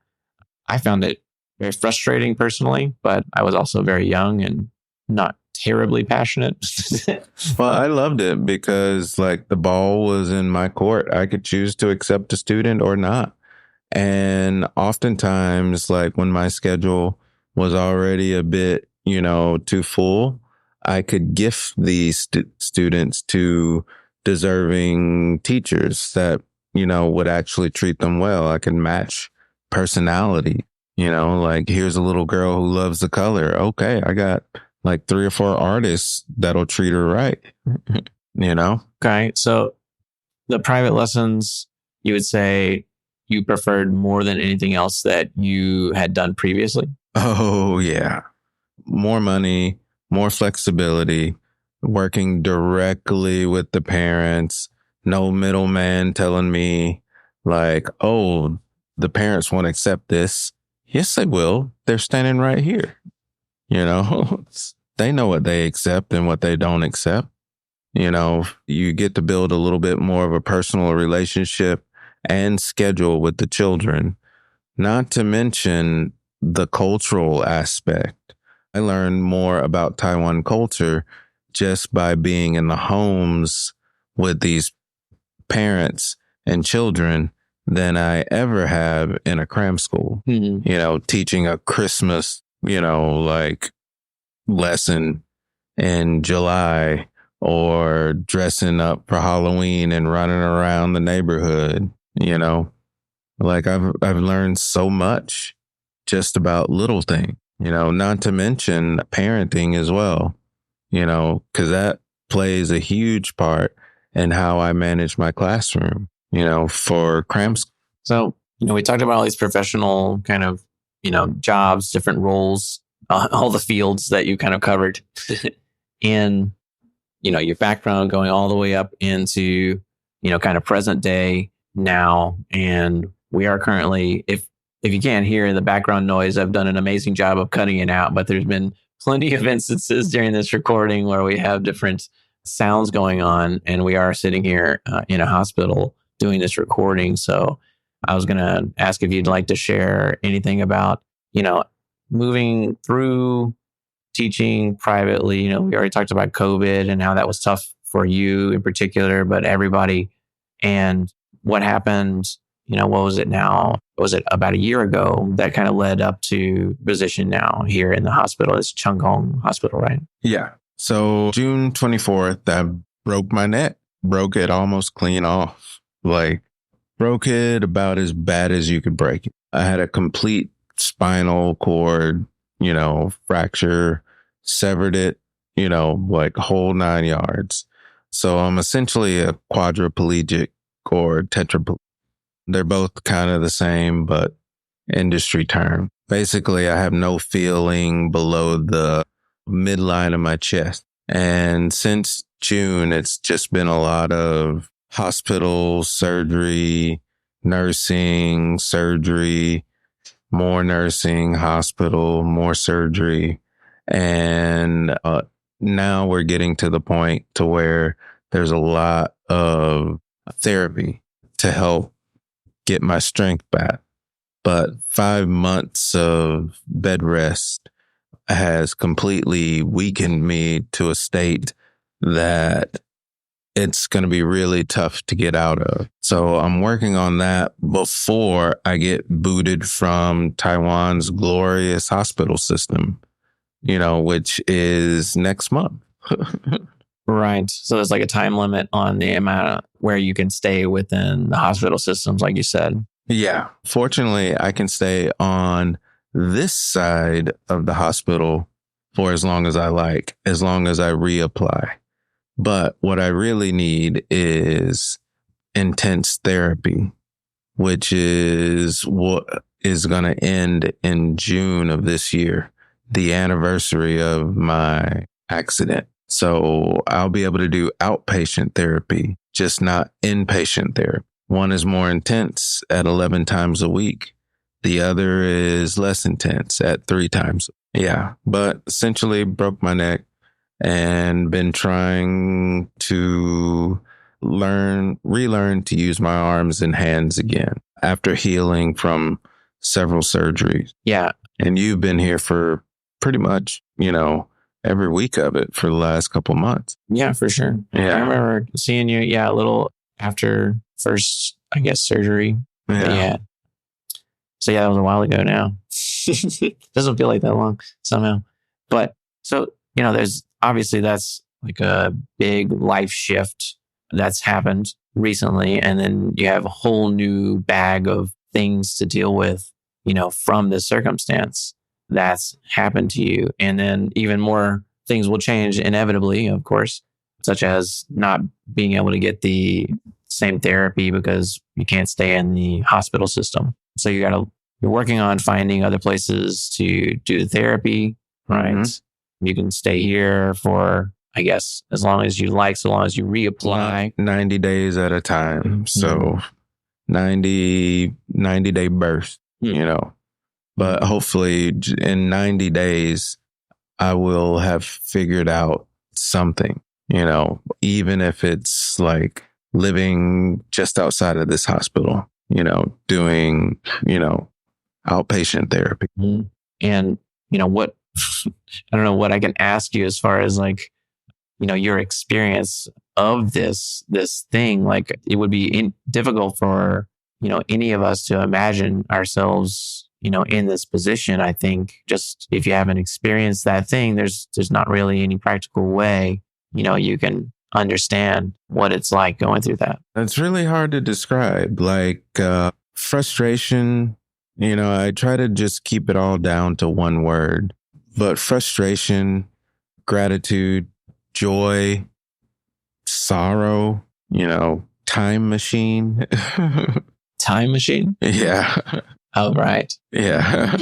I found it very frustrating personally, but I was also very young and not terribly passionate. Well, I loved it because like the ball was in my court. I could choose to accept a student or not. And oftentimes, like when my schedule was already a bit, too full, I could gift these students to deserving teachers that, would actually treat them well. I could match personality, like here's a little girl who loves the color. Okay, I got like 3 or 4 artists that'll treat her right, Okay, so the private lessons, you would say you preferred more than anything else that you had done previously? Oh, yeah. More money, more flexibility, working directly with the parents, no middleman telling me like, oh, the parents won't accept this. Yes, they will. They're standing right here. They know what they accept and what they don't accept. You get to build a little bit more of a personal relationship and schedule with the children, not to mention the cultural aspect. I learned more about Taiwan culture just by being in the homes with these parents and children than I ever have in a cram school. Mm-hmm. Teaching a Christmas, like lesson in July, or dressing up for Halloween and running around the neighborhood. Like I've learned so much just about little things, not to mention parenting as well, because that plays a huge part in how I manage my classroom, for cram school. So, we talked about all these professional kind of jobs, different roles, all the fields that you kind of covered in, your background going all the way up into, kind of present day now. And we are currently, if you can't hear the background noise, I've done an amazing job of cutting it out, but there's been plenty of instances during this recording where we have different sounds going on, and we are sitting here in a hospital doing this recording. So I was going to ask if you'd like to share anything about, moving through teaching privately. We already talked about COVID and how that was tough for you in particular, but everybody, and what happened, what was it now? Was it about a year ago that kind of led up to position now here in the hospital? It's Chung Hong Hospital, right? Yeah. So June 24th, I broke my neck, broke it almost clean off, like broke it about as bad as you could break it. I had a complete spinal cord, fracture, severed it, like whole 9 yards. So I'm essentially a quadriplegic or tetraplegic. They're both kind of the same, but industry term. Basically, I have no feeling below the midline of my chest. And since June, it's just been a lot of hospital, surgery, nursing, surgery, more nursing, hospital, more surgery. And now we're getting to the point to where there's a lot of therapy to help get my strength back. But 5 months of bed rest has completely weakened me to a state that it's going to be really tough to get out of. So I'm working on that before I get booted from Taiwan's glorious hospital system, which is next month. Right. So there's like a time limit on the amount where you can stay within the hospital systems, like you said. Yeah. Fortunately, I can stay on this side of the hospital for as long as I like, as long as I reapply. But what I really need is intense therapy, which is what is going to end in June of this year, the anniversary of my accident. So I'll be able to do outpatient therapy, just not inpatient therapy. One is more intense at 11 times a week. The other is less intense at 3 times. Yeah. But essentially broke my neck and been trying to relearn to use my arms and hands again after healing from several surgeries. Yeah. And you've been here for pretty much, every week of it for the last couple months. Yeah, for sure. Yeah. I remember seeing you, a little after first, I guess, surgery. Yeah. So that was a while ago now. Doesn't feel like that long somehow. But so, there's obviously that's like a big life shift that's happened recently. And then you have a whole new bag of things to deal with, from this circumstance that's happened to you. And then even more things will change inevitably, of course, such as not being able to get the same therapy because you can't stay in the hospital system. So you're working on finding other places to do the therapy, right? Mm-hmm. You can stay here for, I guess, as long as you like, so long as you reapply. 90 days at a time. Mm-hmm. So 90-day burst, But hopefully in 90 days, I will have figured out something, even if it's like living just outside of this hospital, doing, outpatient therapy. And, what, I don't know what I can ask you as far as like, your experience of this thing. Like it would be difficult for, any of us to imagine ourselves, in this position. I think just if you haven't experienced that thing, there's not really any practical way, you can understand what it's like going through that. It's really hard to describe. Like frustration, I try to just keep it all down to one word, but frustration, gratitude, joy, sorrow, time machine. Time machine? Yeah. Oh, right. Yeah.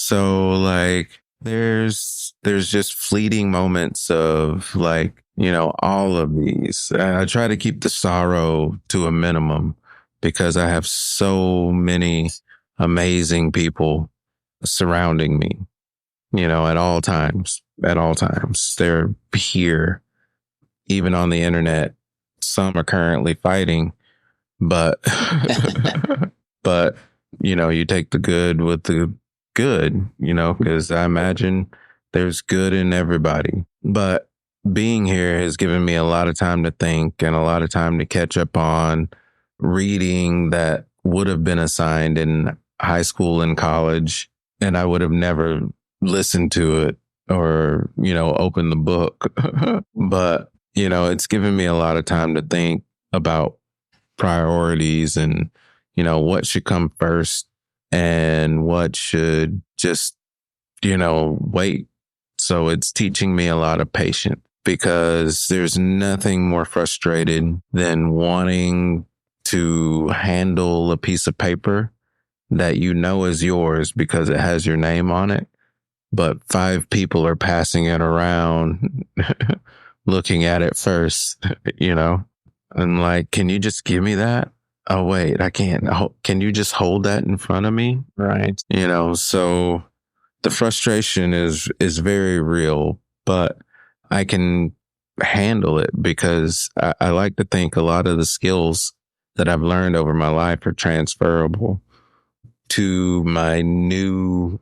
So like there's just fleeting moments of like, all of these. I try to keep the sorrow to a minimum because I have so many amazing people surrounding me, at all times. At all times. They're here, even on the internet. Some are currently fighting, but but you take the good with the good, because I imagine there's good in everybody. But being here has given me a lot of time to think and a lot of time to catch up on reading that would have been assigned in high school and college, and I would have never listened to it or, opened the book. But, it's given me a lot of time to think about priorities and, what should come first and what should just, wait. So it's teaching me a lot of patience because there's nothing more frustrated than wanting to handle a piece of paper that is yours because it has your name on it, but 5 people are passing it around, looking at it first, and like, can you just give me that? Oh, wait, I can't. Can you just hold that in front of me? Right. So the frustration is very real, but I can handle it because I like to think a lot of the skills that I've learned over my life are transferable to my new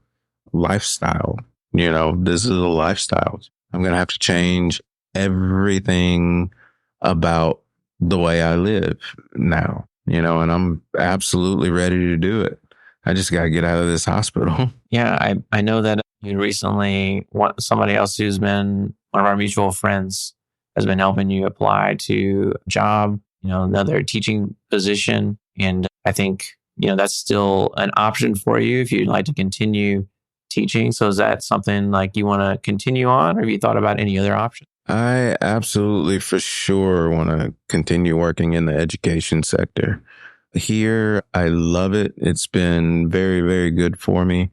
lifestyle. This is a lifestyle. I'm going to have to change everything about the way I live now, and I'm absolutely ready to do it. I just got to get out of this hospital. Yeah, I know that you recently, somebody else who's been one of our mutual friends has been helping you apply to a job, another teaching position. And I think, that's still an option for you if you'd like to continue teaching. So is that something like you want to continue on, or have you thought about any other options? I absolutely for sure want to continue working in the education sector. Here, I love it. It's been very, very good for me.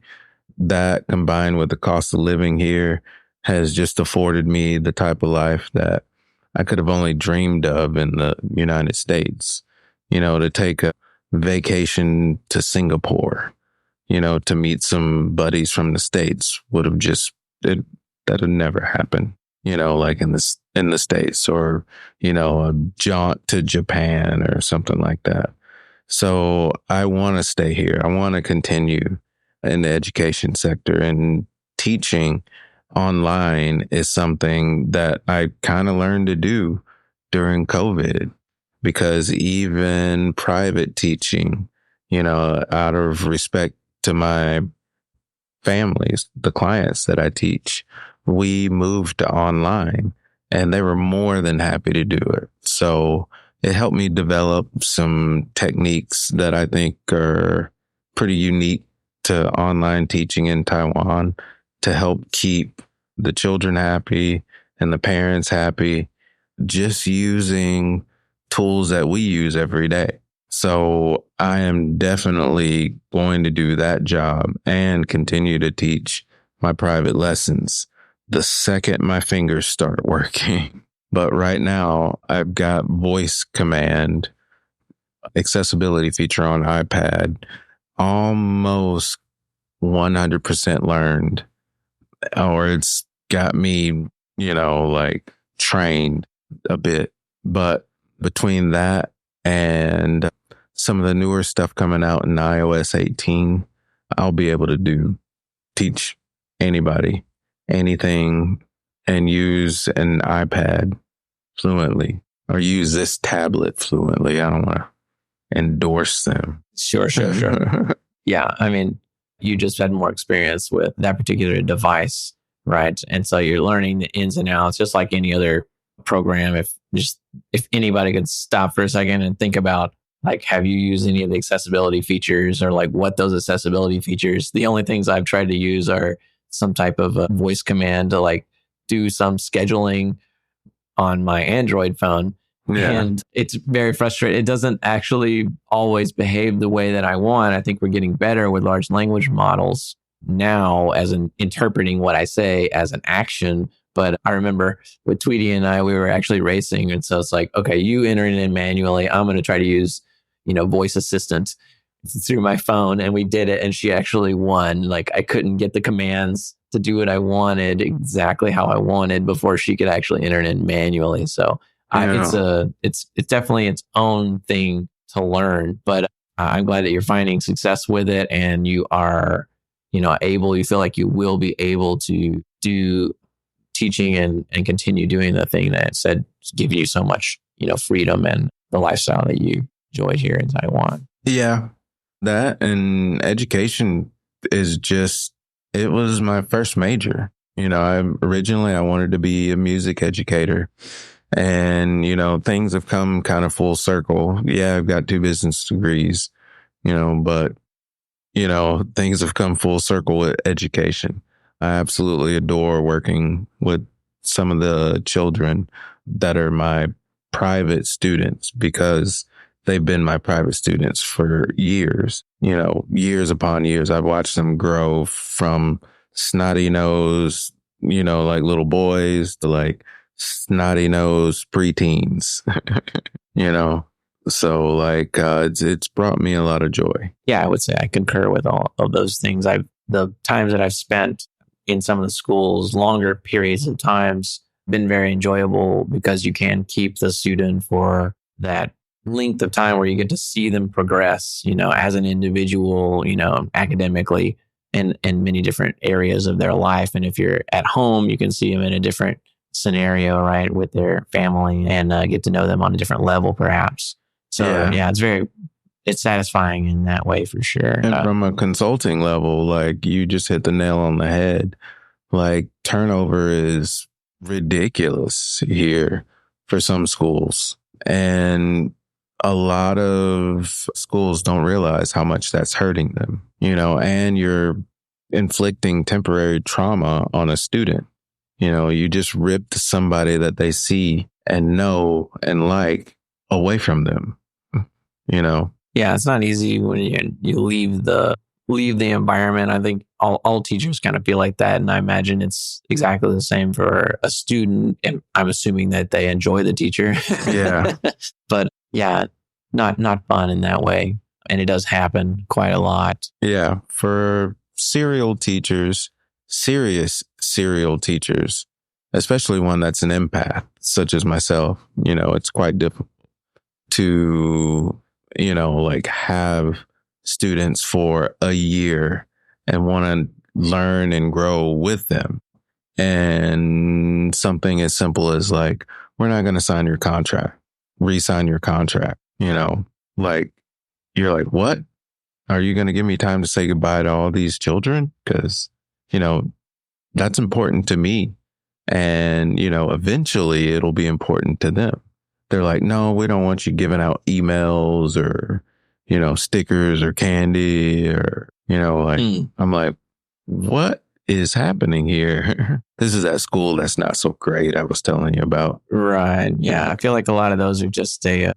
That combined with the cost of living here has just afforded me the type of life that I could have only dreamed of in the United States. To take a vacation to Singapore, to meet some buddies from the States would have that'd never happen, like in the States, or, a jaunt to Japan or something like that. So I want to stay here. I want to continue in the education sector, and teaching online is something that I kind of learned to do during COVID, because even private teaching, out of respect to my families, the clients that I teach, we moved to online and they were more than happy to do it. So it helped me develop some techniques that I think are pretty unique to online teaching in Taiwan to help keep the children happy and the parents happy, just using tools that we use every day. So I am definitely going to do that job and continue to teach my private lessons the second my fingers start working. But right now I've got voice command accessibility feature on iPad almost 100% learned, or it's got me, like trained a bit. But between that and some of the newer stuff coming out in iOS 18, I'll be able to teach anybody anything and use an iPad fluently, or use this tablet fluently. I don't want to endorse them. Sure. Yeah. I mean, you just had more experience with that particular device, right? And so you're learning the ins and outs, just like any other program. If anybody could stop for a second and think about, like, have you used any of the accessibility features, or like what those accessibility features? The only things I've tried to use are some type of a voice command to like do some scheduling on my Android phone. Yeah. And it's very frustrating. It doesn't actually always behave the way that I want. I think we're getting better with large language models, now as an interpreting what I say as an action. But I remember with Tweety and I, we were actually racing. And so it's like, okay, you enter it in manually. I'm going to try to use, voice assistant through my phone. And we did it. And she actually won. Like I couldn't get the commands to do what I wanted exactly how I wanted before she could actually enter it in manually. So it's definitely its own thing to learn, but I'm glad that you're finding success with it and you are, you feel like you will be able to do teaching and continue doing the thing that said give you so much, freedom and the lifestyle that you enjoy here in Taiwan. Yeah, that and education is it was my first major. Originally I wanted to be a music educator. And, things have come kind of full circle. Yeah, I've got 2 business degrees, but, things have come full circle with education. I absolutely adore working with some of the children that are my private students because they've been my private students for years, years upon years. I've watched them grow from snotty nose, like little boys to like snotty nosed preteens, so like it's brought me a lot of joy. Yeah, I would say I concur with all of those things. The times that I've spent in some of the schools, longer periods of times, been very enjoyable because you can keep the student for that length of time where you get to see them progress, as an individual, academically in many different areas of their life. And if you're at home, you can see them in a different scenario, right, with their family and get to know them on a different level, perhaps. So yeah, it's satisfying in that way for sure. And from a consulting level, like you just hit the nail on the head. Like turnover is ridiculous here for some schools. And a lot of schools don't realize how much that's hurting them, and you're inflicting temporary trauma on a student. You just ripped somebody that they see and know and like away from them, Yeah, it's not easy when you leave the environment. I think all teachers kind of feel like that. And I imagine it's exactly the same for a student. And I'm assuming that they enjoy the teacher. Yeah. But yeah, not fun in that way. And it does happen quite a lot. Yeah. For serious serial teachers, especially one that's an empath, such as myself, it's quite difficult to, like have students for a year and want to learn and grow with them. And something as simple as like, we're not going to sign your contract, re-sign your contract, like you're like, what? Are you going to give me time to say goodbye to all these children? Because, that's important to me. And, eventually it'll be important to them. They're like, no, we don't want you giving out emails or, stickers or candy or, I'm like, what is happening here? This is that school that's not so great I was telling you about. Right. Yeah. I feel like a lot of those are just a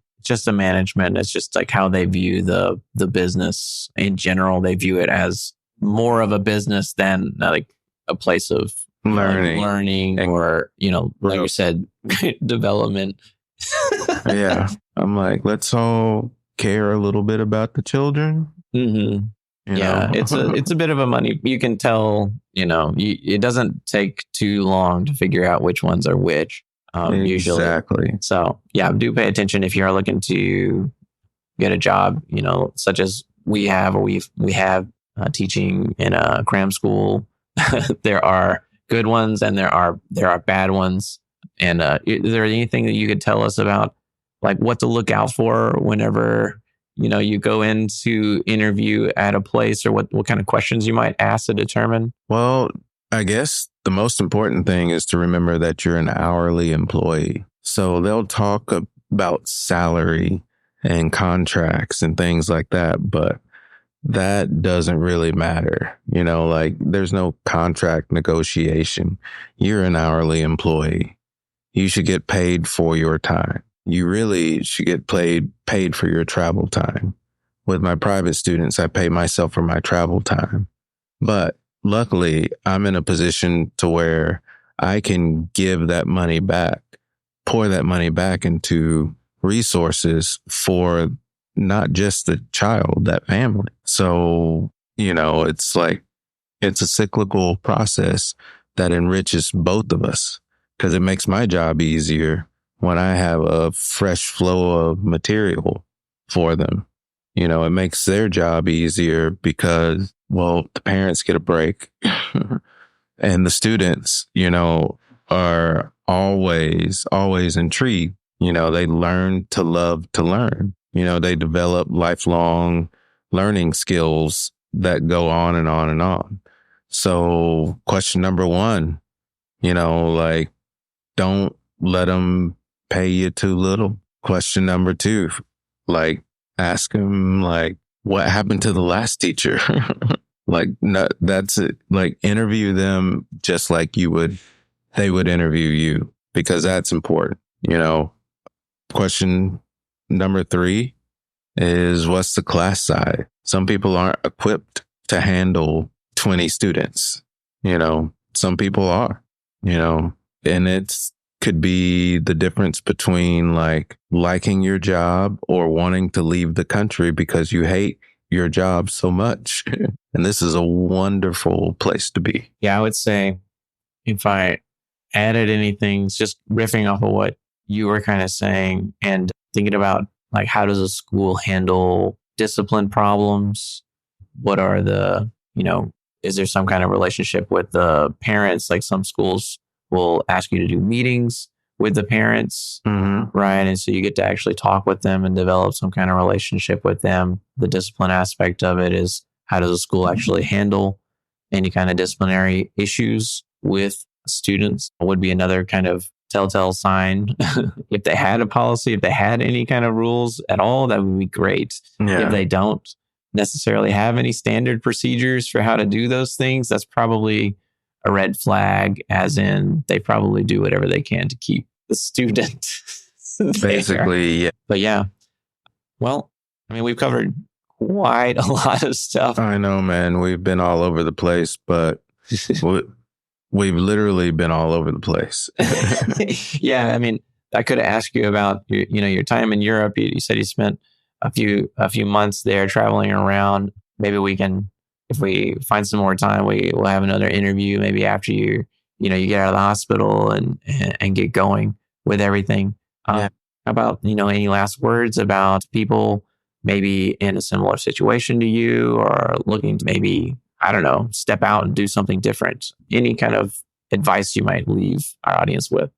management. It's just like how they view the business in general. They view it as more of a business than like a place of learning or, like you said, development. Yeah. I'm like, let's all care a little bit about the children. Mm-hmm. It's a bit of a money. You can tell, it doesn't take too long to figure out which ones are which. Usually. Exactly. So yeah, do pay attention if you're looking to get a job, such as we have, or we have teaching in a cram school. There are good ones and there are bad ones. And is there anything that you could tell us about, like what to look out for whenever you go in to interview at a place, or what kind of questions you might ask to determine? Well, I guess the most important thing is to remember that you're an hourly employee. So they'll talk about salary and contracts and things like that, but that doesn't really matter. Like there's no contract negotiation. You're an hourly employee. You should get paid for your time. You really should get paid for your travel time. With my private students, I pay myself for my travel time. But luckily, I'm in a position to where I can give that money back, pour that money back into resources for not just the child, that family. So, it's like, it's a cyclical process that enriches both of us because it makes my job easier when I have a fresh flow of material for them. It makes their job easier because, well, the parents get a break and the students, are always intrigued. They learn to love to learn. They develop lifelong learning skills that go on and on and on. So question number one, like, don't let them pay you too little. Question number two, like, ask them, like, what happened to the last teacher? Like, no, that's it. Like, interview them just like they would interview you, because that's important. Question number three is, what's the class size? Some people aren't equipped to handle 20 students. Some people are, and it's could be the difference between like liking your job or wanting to leave the country because you hate your job so much. And this is a wonderful place to be. Yeah, I would say if I added anything, just riffing off of what you were kind of saying and thinking about like, how does a school handle discipline problems? What are the, is there some kind of relationship with the parents? Like some schools will ask you to do meetings with the parents, right? And so you get to actually talk with them and develop some kind of relationship with them. The discipline aspect of it is, how does a school actually handle any kind of disciplinary issues with students? Would be another kind of telltale sign. If they had a policy, if they had any kind of rules at all, that would be great. Yeah. If they don't necessarily have any standard procedures for how to do those things, that's probably a red flag, as in they probably do whatever they can to keep the student basically. Yeah. But yeah, well, I mean, we've covered quite a lot of stuff. I know, man. We've been all over the place, but we've literally been all over the place. Yeah, I mean, I could have asked you about your time in Europe. You said you spent a few months there traveling around. Maybe we can, if we find some more time, we'll have another interview. Maybe after you get out of the hospital and get going with everything. Yeah. How about any last words about people maybe in a similar situation to you, or looking to maybe, I don't know, step out and do something different? Any kind of advice you might leave our audience with?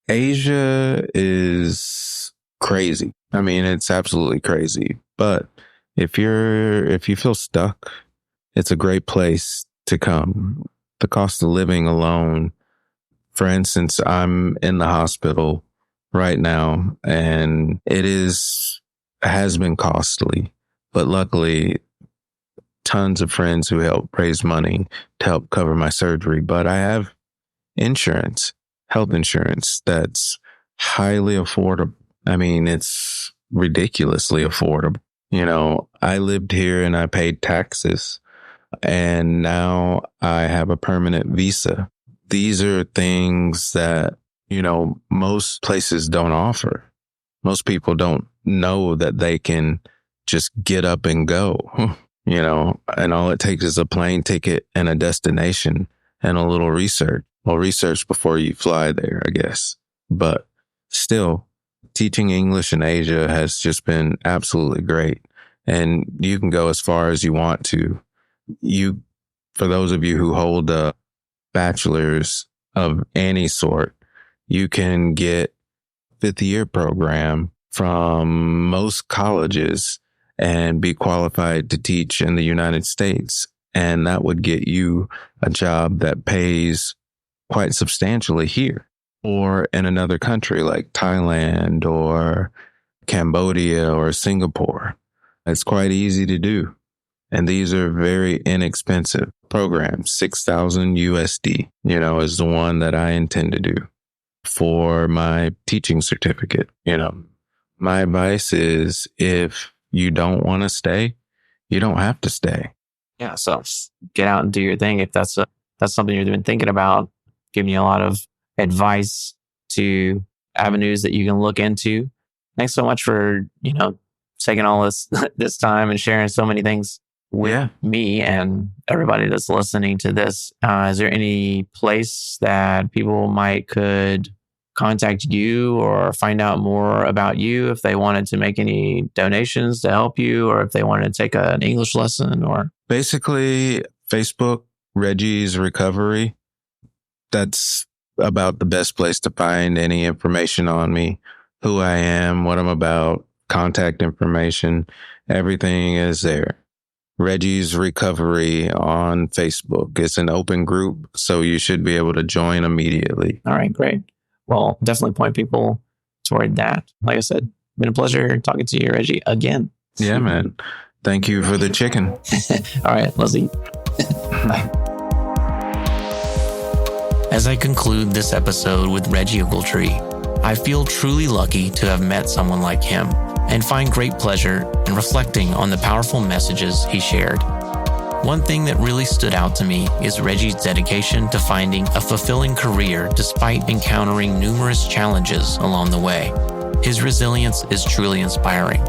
Asia is crazy. I mean, it's absolutely crazy. But if you feel stuck, it's a great place to come. The cost of living alone, for instance, I'm in the hospital right now, and has been costly, but luckily tons of friends who help raise money to help cover my surgery. But I have insurance, health insurance, that's highly affordable. I mean, it's ridiculously affordable. I lived here and I paid taxes, and now I have a permanent visa. These are things that, most places don't offer. Most people don't know that they can just get up and go, and all it takes is a plane ticket and a destination and a little research. Well, research before you fly there, I guess. But still, teaching English in Asia has just been absolutely great. And you can go as far as you want to. For those of you who hold a bachelor's of any sort, you can get fifth year program from most colleges and be qualified to teach in the United States. And that would get you a job that pays quite substantially here or in another country like Thailand or Cambodia or Singapore. It's quite easy to do. And these are very inexpensive programs. 6,000 USD, is the one that I intend to do for my teaching certificate. My advice is, if you don't want to stay, you don't have to stay. Yeah. So get out and do your thing. If that's something you're been thinking about, giving you a lot of advice to avenues that you can look into. Thanks so much for, taking all this time and sharing so many things with me and everybody that's listening to this. Is there any place that people could contact you or find out more about you if they wanted to make any donations to help you, or if they wanted to take an English lesson? Or basically Facebook, Reggie's Recovery. That's about the best place to find any information on me, who I am, what I'm about, contact information. Everything is there. Reggie's Recovery on Facebook. It's an open group, so you should be able to join immediately. All right, great. Well, definitely point people toward that. Like I said, been a pleasure talking to you, Reggie, again. Yeah, man. Thank you for the chicken. All right, let's eat. Bye. As I conclude this episode with Reggie Ogletree, I feel truly lucky to have met someone like him and find great pleasure in reflecting on the powerful messages he shared. One thing that really stood out to me is Reggie's dedication to finding a fulfilling career despite encountering numerous challenges along the way. His resilience is truly inspiring.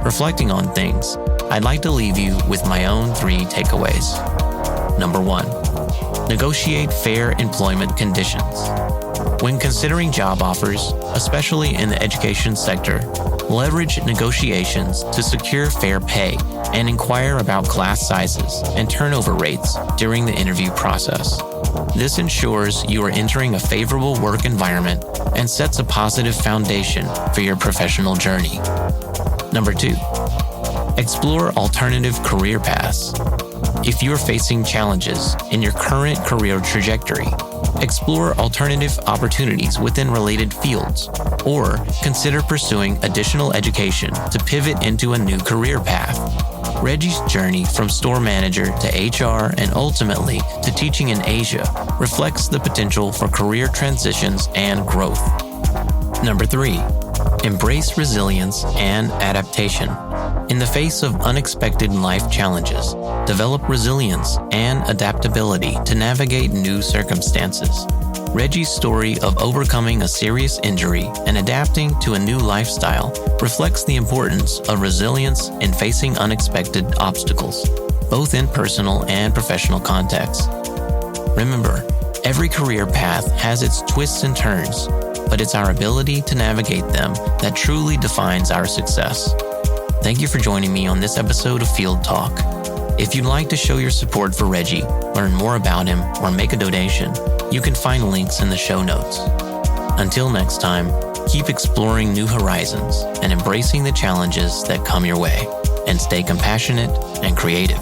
Reflecting on things, I'd like to leave you with my own 3 takeaways. Number 1, negotiate fair employment conditions. When considering job offers, especially in the education sector, leverage negotiations to secure fair pay and inquire about class sizes and turnover rates during the interview process. This ensures you are entering a favorable work environment and sets a positive foundation for your professional journey. Number 2, explore alternative career paths. If you're facing challenges in your current career trajectory, explore alternative opportunities within related fields, or consider pursuing additional education to pivot into a new career path. Reggie's journey from store manager to HR and ultimately to teaching in Asia reflects the potential for career transitions and growth. Number 3, embrace resilience and adaptation. In the face of unexpected life challenges, develop resilience and adaptability to navigate new circumstances. Reggie's story of overcoming a serious injury and adapting to a new lifestyle reflects the importance of resilience in facing unexpected obstacles, both in personal and professional contexts. Remember, every career path has its twists and turns, but it's our ability to navigate them that truly defines our success. Thank you for joining me on this episode of Field Talk. If you'd like to show your support for Reggie, learn more about him, or make a donation, you can find links in the show notes. Until next time, keep exploring new horizons and embracing the challenges that come your way, and stay compassionate and creative.